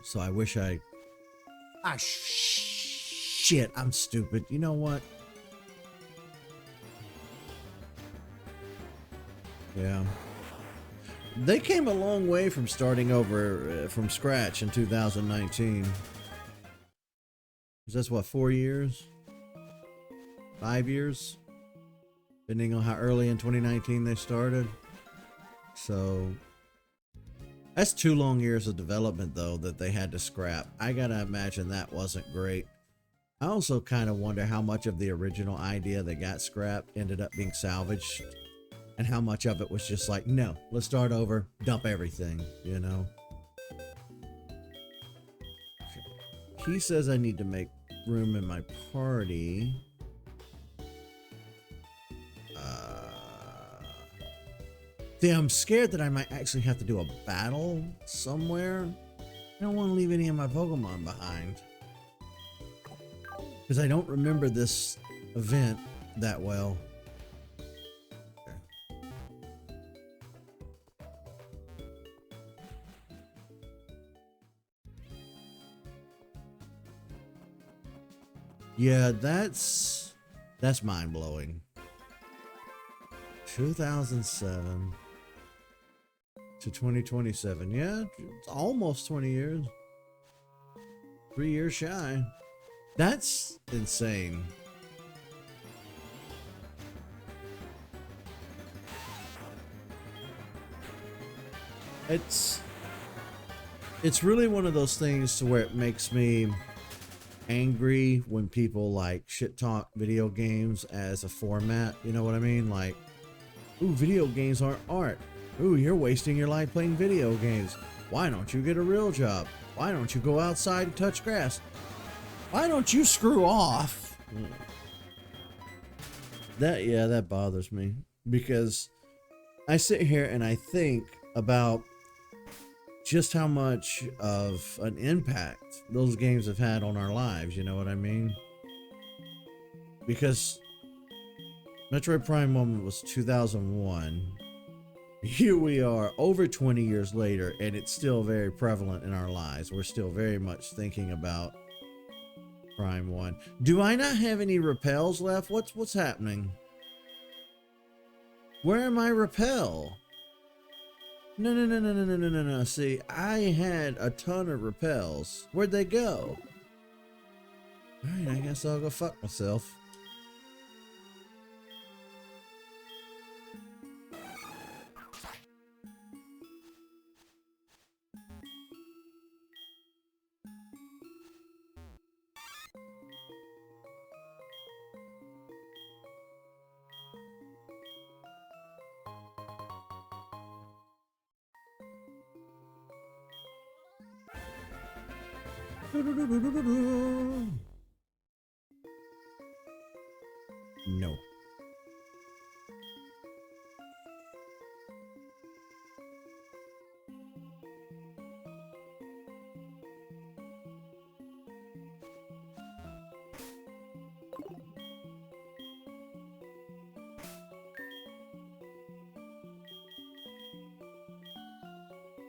So I wish I... Ah, shit, I'm stupid. You know what? Yeah. They came a long way from starting over from scratch in 2019. Because that's what, 4 years? 5 years? Depending on how early in 2019 they started. So that's 2 long years of development though that they had to scrap. I gotta imagine that wasn't great. I also kind of wonder how much of the original idea that got scrapped ended up being salvaged, and how much of it was just like, no, let's start over, dump everything, you know? He says I need to make room in my party. See, I'm scared that I might actually have to do a battle somewhere. I don't want to leave any of my Pokemon behind, because I don't remember this event that well. Yeah, that's mind-blowing. 2007 to 2027. Yeah, it's almost 20 years. 3 years shy. That's insane. It's really one of those things to where it makes me angry when people like shit talk video games as a format. You know what I mean? Like, ooh, video games aren't art. Ooh, you're wasting your life playing video games. Why don't you get a real job? Why don't you go outside and touch grass? Why don't you screw off? That bothers me, because I sit here and I think about just how much of an impact those games have had on our lives, you know what I mean? Because Metroid Prime 1 was 2001. Here we are over 20 years later, and it's still very prevalent in our lives. We're still very much thinking about Prime 1. Do I not have any repels left? What's happening? Where am I repel? No. See, I had a ton of repels. Where'd they go? Alright, I guess I'll go fuck myself. No.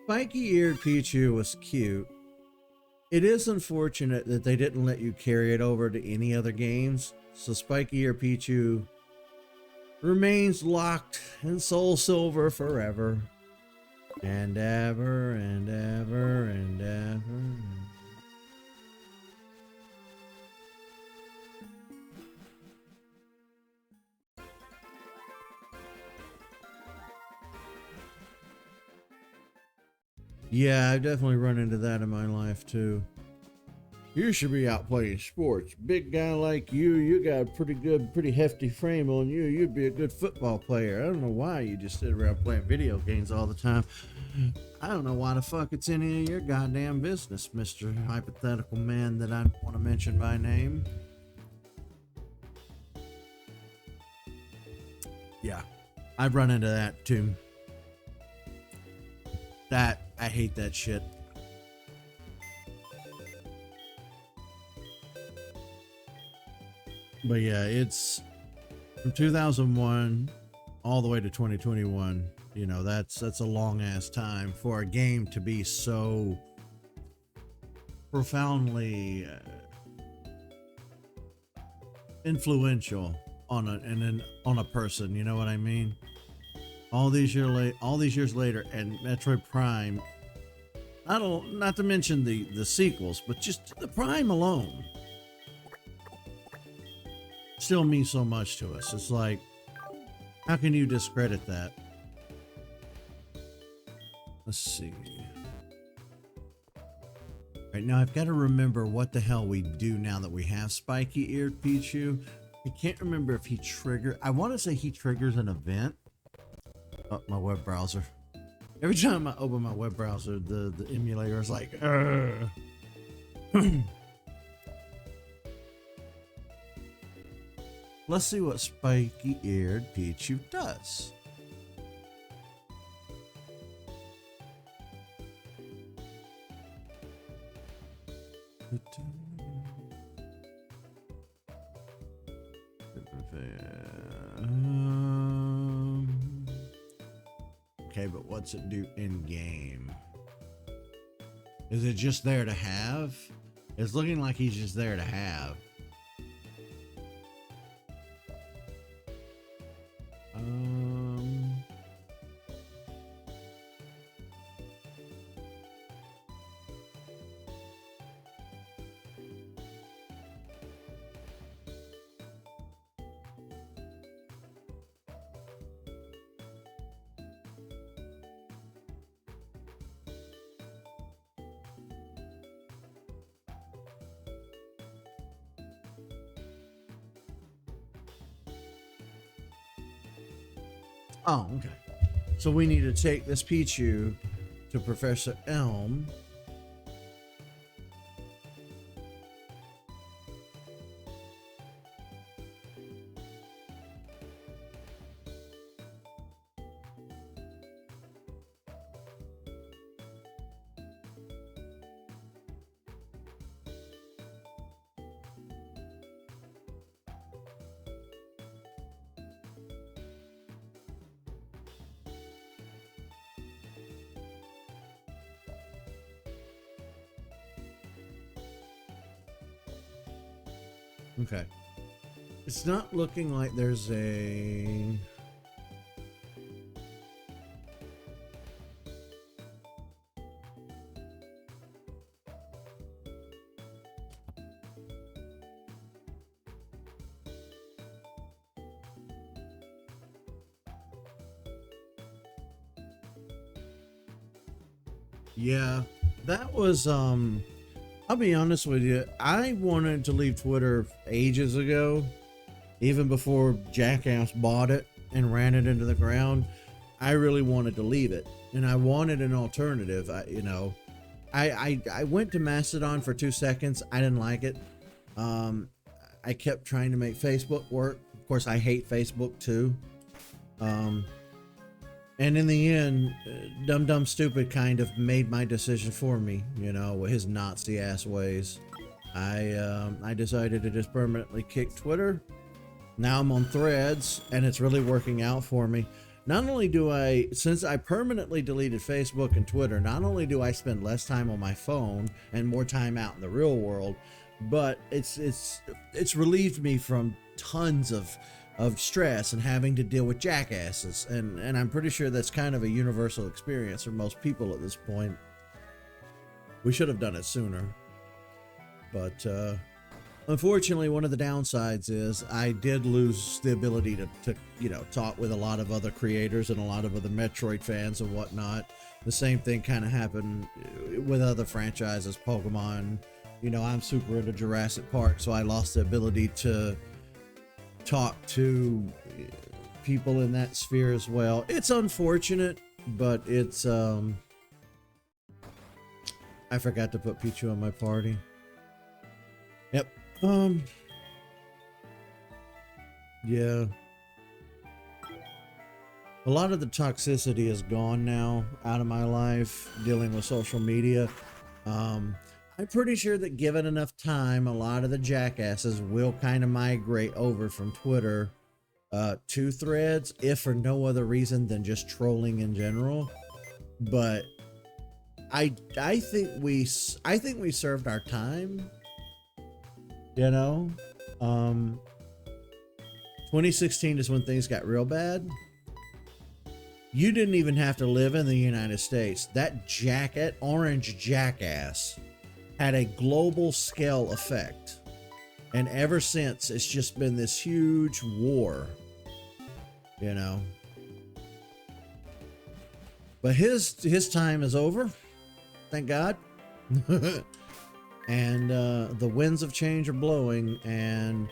Spiky-eared Pichu was cute. It is unfortunate that they didn't let you carry it over to any other games, so Spiky-eared Pichu remains locked in SoulSilver forever. And ever and ever and ever. Yeah, I've definitely run into that in my life too. You should be out playing sports. Big guy like you got a pretty hefty frame on you. You'd be a good football player. I don't know why you just sit around playing video games all the time. I don't know why the fuck it's any of your goddamn business, Mr. Hypothetical Man that I don't want to mention by name. Yeah, I've run into that too. I hate that shit. But yeah, it's from 2001 all the way to 2021. You know, that's a long ass time for a game to be so profoundly influential on a person. You know what I mean? All these years later, and Metroid Prime. Not to mention the sequels, but just the Prime alone still means so much to us. It's like, how can you discredit that? Let's see. Right now, I've got to remember what the hell we do now that we have spiky-eared Pichu. I can't remember if he triggered. I want to say he triggers an event. Oh, my web browser. Every time I open my web browser, the emulator is like, Let's see what spiky-eared Pichu does. Okay, but what's it do in game? Is it just there to have? It's looking like he's just there to have. Oh, okay. So we need to take this Pichu to Professor Elm. Okay. It's not looking like there's a... Yeah, that was, I'll be honest with you. I wanted to leave Twitter ages ago, even before Jackass bought it and ran it into the ground. I really wanted to leave it, and I wanted an alternative. I went to Mastodon for 2 seconds. I didn't like it. I kept trying to make Facebook work. Of course, I hate Facebook too. And in the end, Dumb Stupid kind of made my decision for me, you know, with his Nazi ass ways. I decided to just permanently kick Twitter. Now I'm on Threads, and it's really working out for me. Not only do I, since I permanently deleted Facebook and Twitter, not only do I spend less time on my phone and more time out in the real world, but it's relieved me from tons of stress and having to deal with jackasses, and I'm pretty sure that's kind of a universal experience for most people at this point. We should have done it sooner, but unfortunately, one of the downsides is I did lose the ability to you know, talk with a lot of other creators and a lot of other Metroid fans and whatnot. The same thing kind of happened with other franchises, Pokemon. You know, I'm super into Jurassic Park, so I lost the ability to talk to people in that sphere as well. It's unfortunate, but it's I forgot to put Pichu on my party. Yep. Yeah. A lot of the toxicity is gone now out of my life dealing with social media. I'm pretty sure that given enough time, a lot of the jackasses will kind of migrate over from Twitter to Threads, if for no other reason than just trolling in general. But I think we served our time. You know, 2016 is when things got real bad. You didn't even have to live in the United States. That orange jackass had a global scale effect. And ever since, it's just been this huge war, you know. But his time is over, thank God. And the winds of change are blowing, and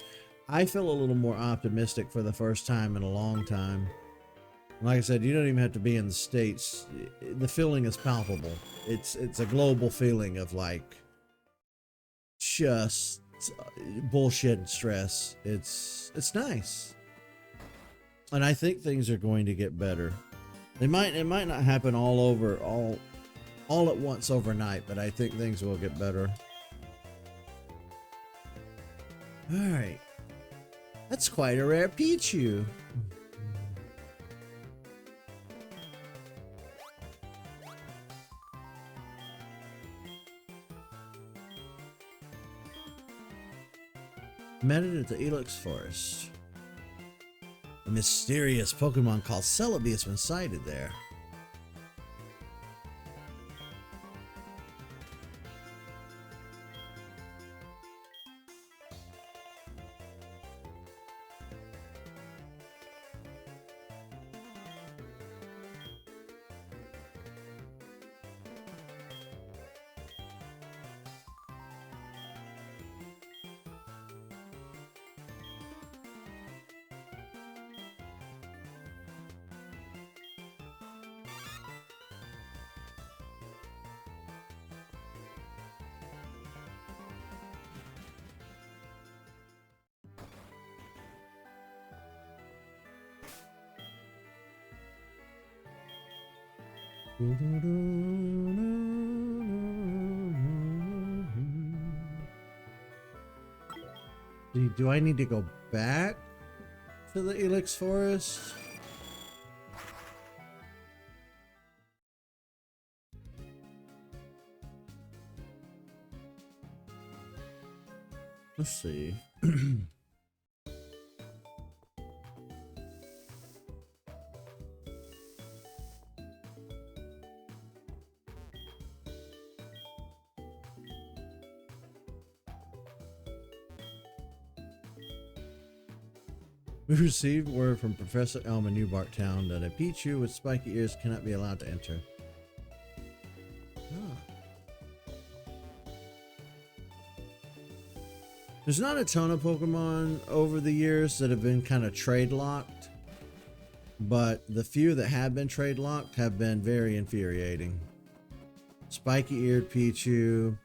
I feel a little more optimistic for the first time in a long time. Like I said, you don't even have to be in the States. The feeling is palpable. It's a global feeling of like just bullshit and stress. It's nice. And I think things are going to get better. It might not happen all at once overnight, but I think things will get better. All right. That's quite a rare Pichu. Met it at the Elix Forest. A mysterious Pokemon called Celebi has been sighted there. Do I need to go back to the Elix Forest? Let's see. We received word from Professor Elm in New Bark Town that a Pichu with spiky ears cannot be allowed to enter. There's not a ton of Pokemon over the years that have been kind of trade locked, but the few that have been trade locked have been very infuriating. Spiky eared Pichu,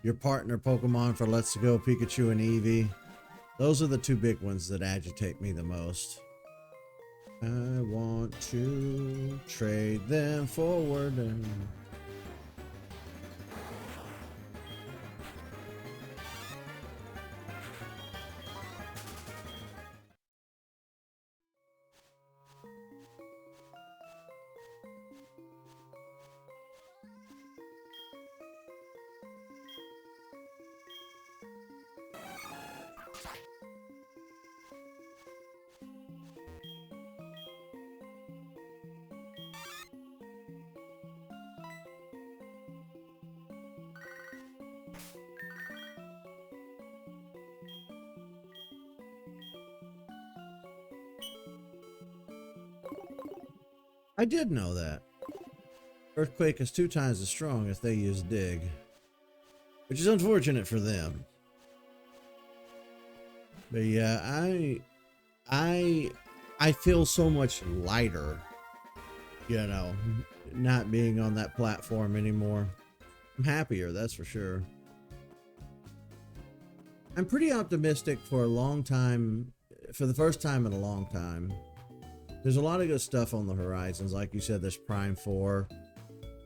your partner Pokemon for Let's Go Pikachu and Eevee. Those are the two big ones that agitate me the most. I want to trade them forward and... I did know that. Earthquake is 2 times as strong if they use dig, which is unfortunate for them. But yeah, I feel so much lighter, you know, not being on that platform anymore. I'm happier, that's for sure. I'm pretty optimistic for a long time, for the first time in a long time. There's a lot of good stuff on the horizons. Like you said, there's Prime 4.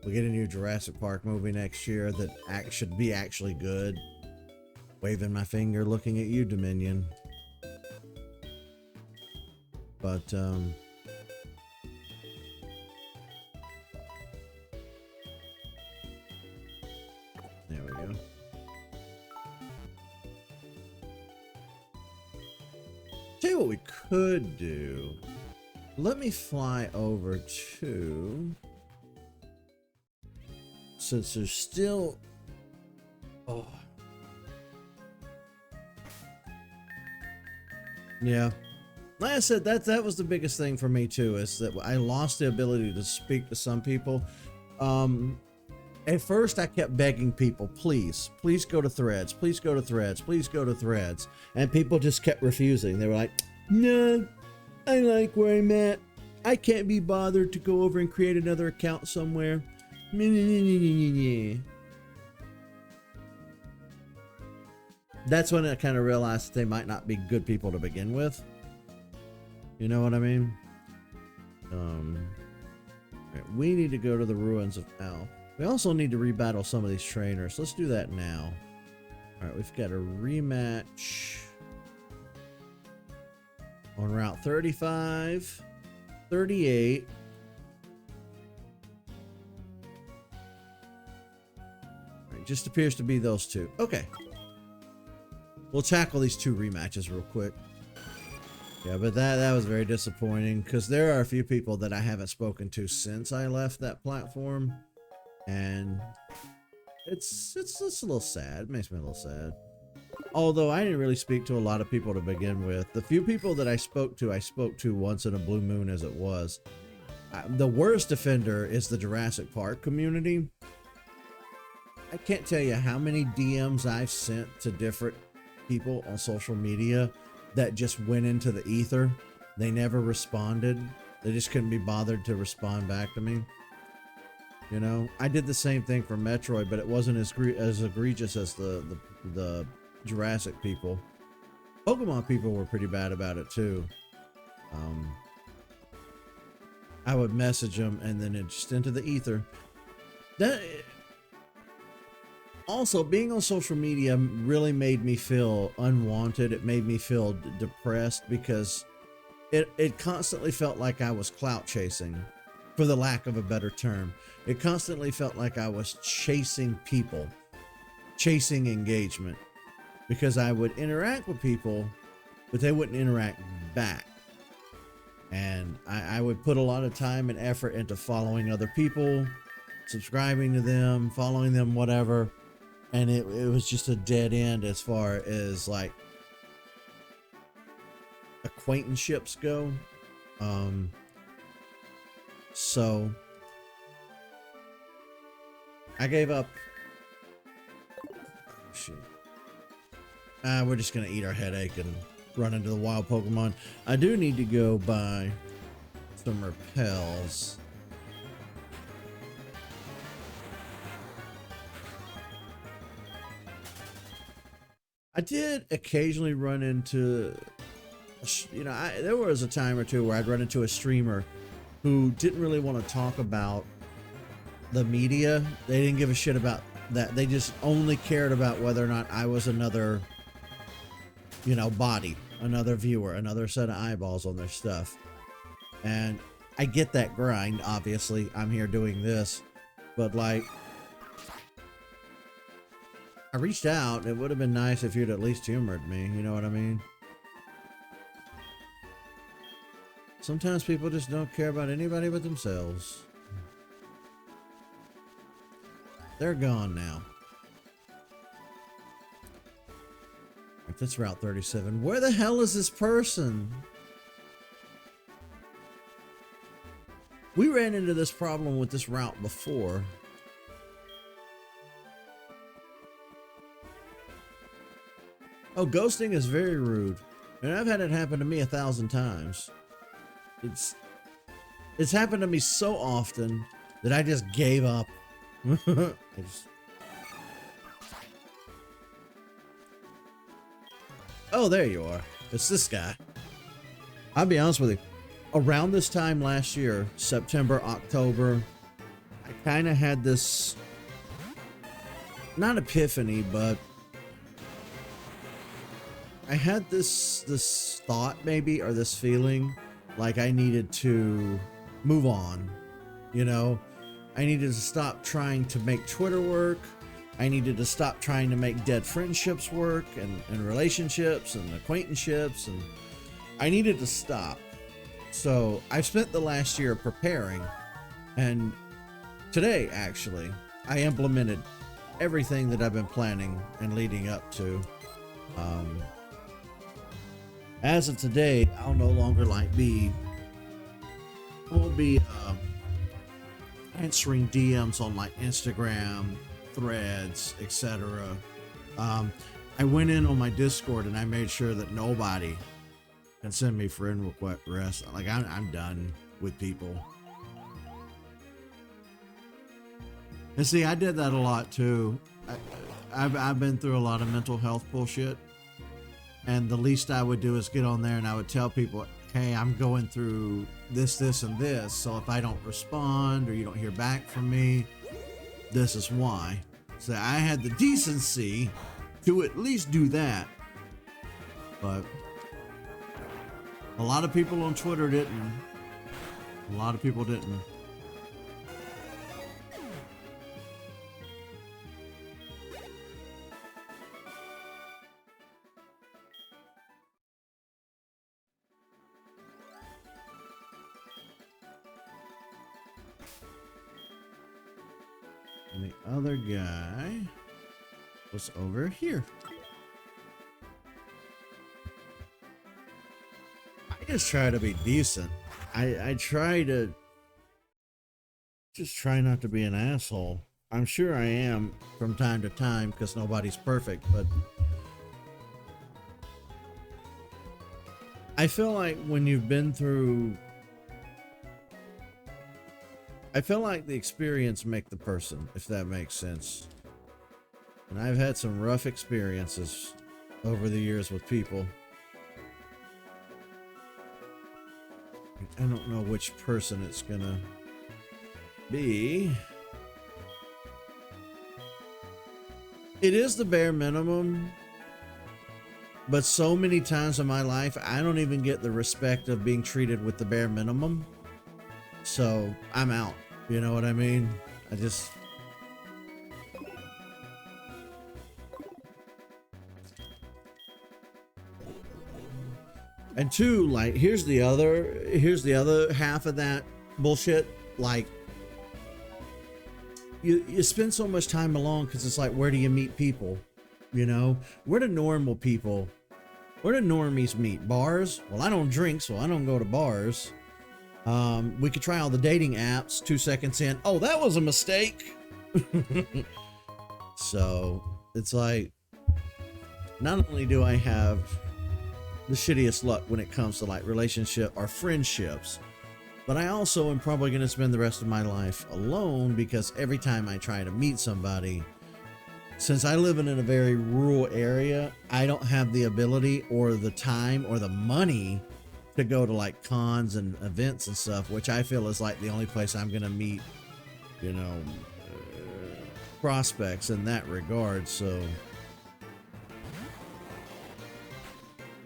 We get a new Jurassic Park movie next year that should be actually good. Waving my finger, looking at you, Dominion. But, there we go. Tell you what we could do. Let me fly over to... Since there's still... Oh. Yeah. Like I said, that was the biggest thing for me too, is that I lost the ability to speak to some people. At first I kept begging people, please go to Threads, please go to Threads, please go to Threads. And people just kept refusing. They were like, no, I like where I'm at. I can't be bothered to go over and create another account somewhere. That's when I kind of realized that they might not be good people to begin with. You know what I mean? Right, we need to go to the ruins of Al. We also need to rebattle some of these trainers. Let's do that now. Alright, we've got a rematch on Route 35, 38. Alright, just appears to be those two. Okay. We'll tackle these 2 rematches real quick. Yeah, but that was very disappointing because there are a few people that I haven't spoken to since I left that platform, and it's a little sad. It makes me a little sad. Although I didn't really speak to a lot of people to begin with. The few people that I spoke to once in a blue moon as it was. The worst offender is the Jurassic Park community. I can't tell you how many DMs I've sent to different people on social media that just went into the ether. They never responded. They just couldn't be bothered to respond back to me. You know, I did the same thing for Metroid, but it wasn't as egregious as the Jurassic people. Pokemon people were pretty bad about it too. I would message them and then it just into the ether. Also, being on social media really made me feel unwanted. It made me feel depressed because it constantly felt like I was clout chasing, for the lack of a better term. It constantly felt like I was chasing people, chasing engagement, because I would interact with people, but they wouldn't interact back. And I would put a lot of time and effort into following other people, subscribing to them, following them, whatever. And it was just a dead end as far as like acquaintanceships go. So I gave up. Shoot. We're just gonna eat our headache and run into the wild Pokemon. I do need to go buy some repels. I did occasionally run into, you know, there was a time or two where I'd run into a streamer who didn't really want to talk about the media. They didn't give a shit about that. They just only cared about whether or not I was another, you know, body, another viewer, another set of eyeballs on their stuff. And I get that grind, obviously. I'm here doing this, but like, I reached out. It would have been nice if you'd at least humored me. You know what I mean? Sometimes people just don't care about anybody but themselves. They're gone now. If it's Route 37, where the hell is this person? We ran into this problem with this route before. Oh, ghosting is very rude. And I've had it happen to me 1,000 times. It's happened to me so often that I just gave up. Oh, there you are. It's this guy. I'll be honest with you. Around this time last year, September, October, I kind of had this, not epiphany, but I had this thought maybe, or this feeling like I needed to move on. You know, I needed to stop trying to make Twitter work. I needed to stop trying to make dead friendships work, and relationships and acquaintanceships, and I needed to stop. So I've spent the last year preparing, and today actually I implemented everything that I've been planning and leading up to. As of today, I'll no longer I'll be answering DMs on like Instagram, Threads, etc. I went in on my Discord and I made sure that nobody can send me friend requests. Like I'm done with people. And see, I did that a lot too. I've been through a lot of mental health bullshit, and the least I would do is get on there and I would tell people, hey, I'm going through this, and this. So if I don't respond or you don't hear back from me, this is why. So I had the decency to at least do that. But a lot of people on Twitter didn't. A lot of people didn't. And the other guy was over here. I just try to be decent. I try to just try not to be an asshole. I'm sure I am from time to time because nobody's perfect, but I feel like when you've been through, I feel like the experience make the person, if that makes sense. And I've had some rough experiences over the years with people. I don't know which person it's gonna be. It is the bare minimum, but so many times in my life, I don't even get the respect of being treated with the bare minimum. So I'm out. You know what I mean? I just... And two, like, here's the other half of that bullshit. Like, you spend so much time alone because it's like, where do you meet people? You know, where do normal people, where do normies meet? Bars? Well, I don't drink, so I don't go to bars. We could try all the dating apps. 2 seconds in, oh, that was a mistake. So it's like, not only do I have the shittiest luck when it comes to like relationship or friendships, but I also am probably going to spend the rest of my life alone because every time I try to meet somebody, since I live in a very rural area, I don't have the ability or the time or the money to go to like cons and events and stuff, which I feel is like the only place I'm going to meet, you know, prospects in that regard. So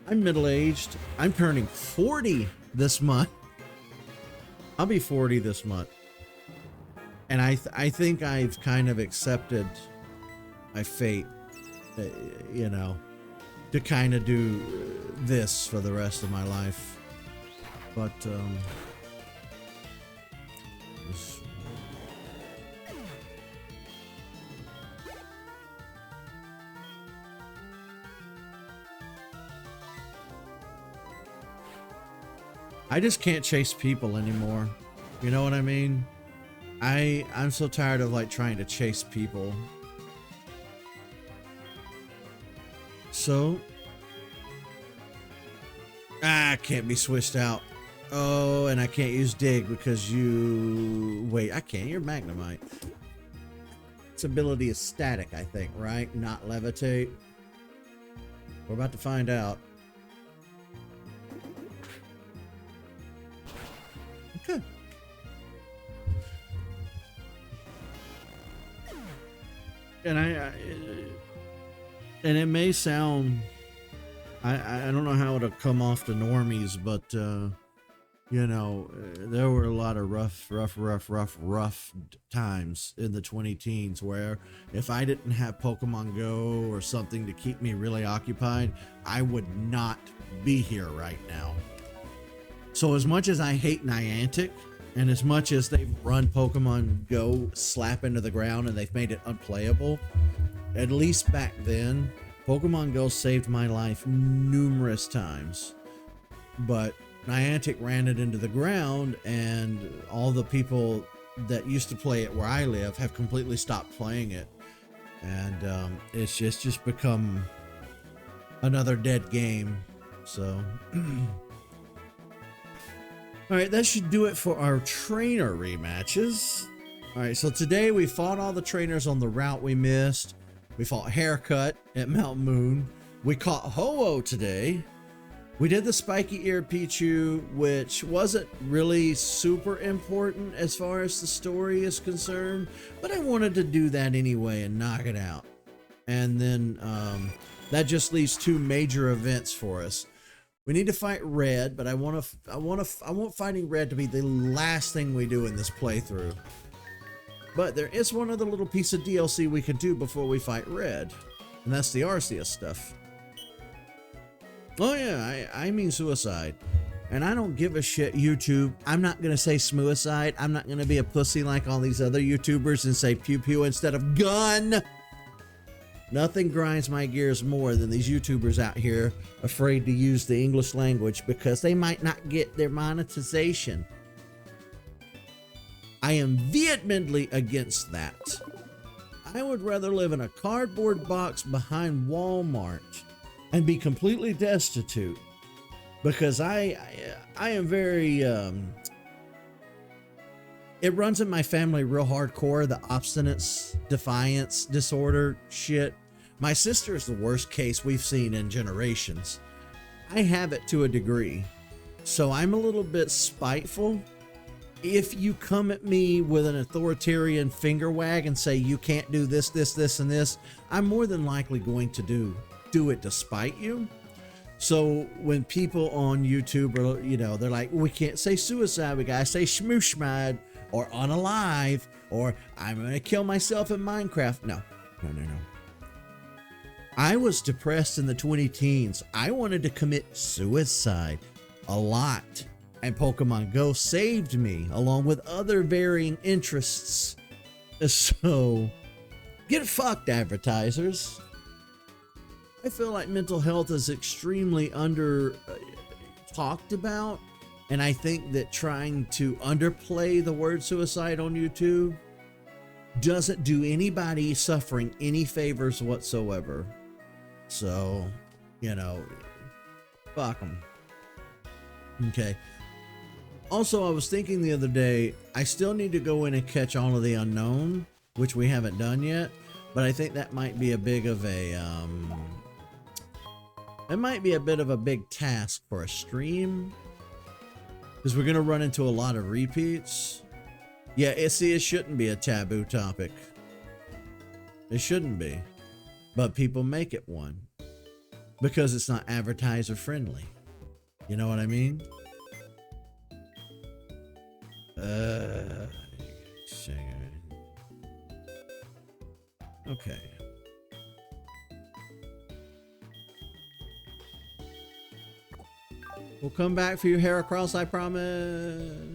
I'm middle-aged. I'm turning 40 this month. I'll be 40 this month. And I think I've kind of accepted my fate, you know, to kind of do this for the rest of my life. But, I just can't chase people anymore. You know what I mean? I'm so tired of like trying to chase people. So can't be switched out. Oh, and I can't use dig because you wait, I can't. You're Magnemite. Its ability is static, I think, right? Not levitate. We're about to find out. Okay. And and it may sound, I don't know how it'll come off to normies, but you know, there were a lot of rough times in the 20 teens where if I didn't have Pokemon Go or something to keep me really occupied, I would not be here right now. So as much as I hate Niantic, and as much as they've run Pokemon Go slap into the ground and they've made it unplayable, at least back then, Pokemon Go saved my life numerous times. But Niantic ran it into the ground, and all the people that used to play it where I live have completely stopped playing it. And it's just become another dead game. So... Alright, that should do it for our trainer rematches. Alright, so today we fought all the trainers on the route we missed. We fought Haircut at Mount Moon. We caught Ho-Oh today. We did the spiky ear Pichu, which wasn't really super important as far as the story is concerned, but I wanted to do that anyway and knock it out. And then that just leaves two major events for us. We need to fight Red, but I want fighting Red to be the last thing we do in this playthrough. But there is one other little piece of DLC we can do before we fight Red, and that's the Arceus stuff. Oh yeah, I mean suicide. And I don't give a shit, YouTube. I'm not going to say smuicide. I'm not going to be a pussy like all these other YouTubers and say pew pew instead of gun. Nothing grinds my gears more than these YouTubers out here afraid to use the English language because they might not get their monetization. I am vehemently against that. I would rather live in a cardboard box behind Walmart and be completely destitute because I am very, it runs in my family real hardcore, the obstinance, defiance disorder shit. My sister is the worst case we've seen in generations. I have it to a degree. So I'm a little bit spiteful. If you come at me with an authoritarian finger wag and say you can't do this, this, this, and this, I'm more than likely going to do it to spite you. So when people on YouTube are, you know, they're like, we can't say suicide, we gotta say shmooshmad, or unalive, or I'm gonna kill myself in Minecraft. No. I was depressed in the 20 teens. I wanted to commit suicide a lot. And Pokemon Go saved me along with other varying interests. So, get fucked, advertisers. I feel like mental health is extremely under talked about. And I think that trying to underplay the word suicide on YouTube doesn't do anybody suffering any favors whatsoever. So, you know, fuck them. Okay. Also, I was thinking the other day, I still need to go in and catch all of the unknown, which we haven't done yet, but I think that might be a big of a, it might be a bit of a big task for a stream, because we're going to run into a lot of repeats. Yeah, it shouldn't be a taboo topic. It shouldn't be. But people make it one because it's not advertiser friendly. You know what I mean? Okay. We'll come back for you, Heracross, I promise.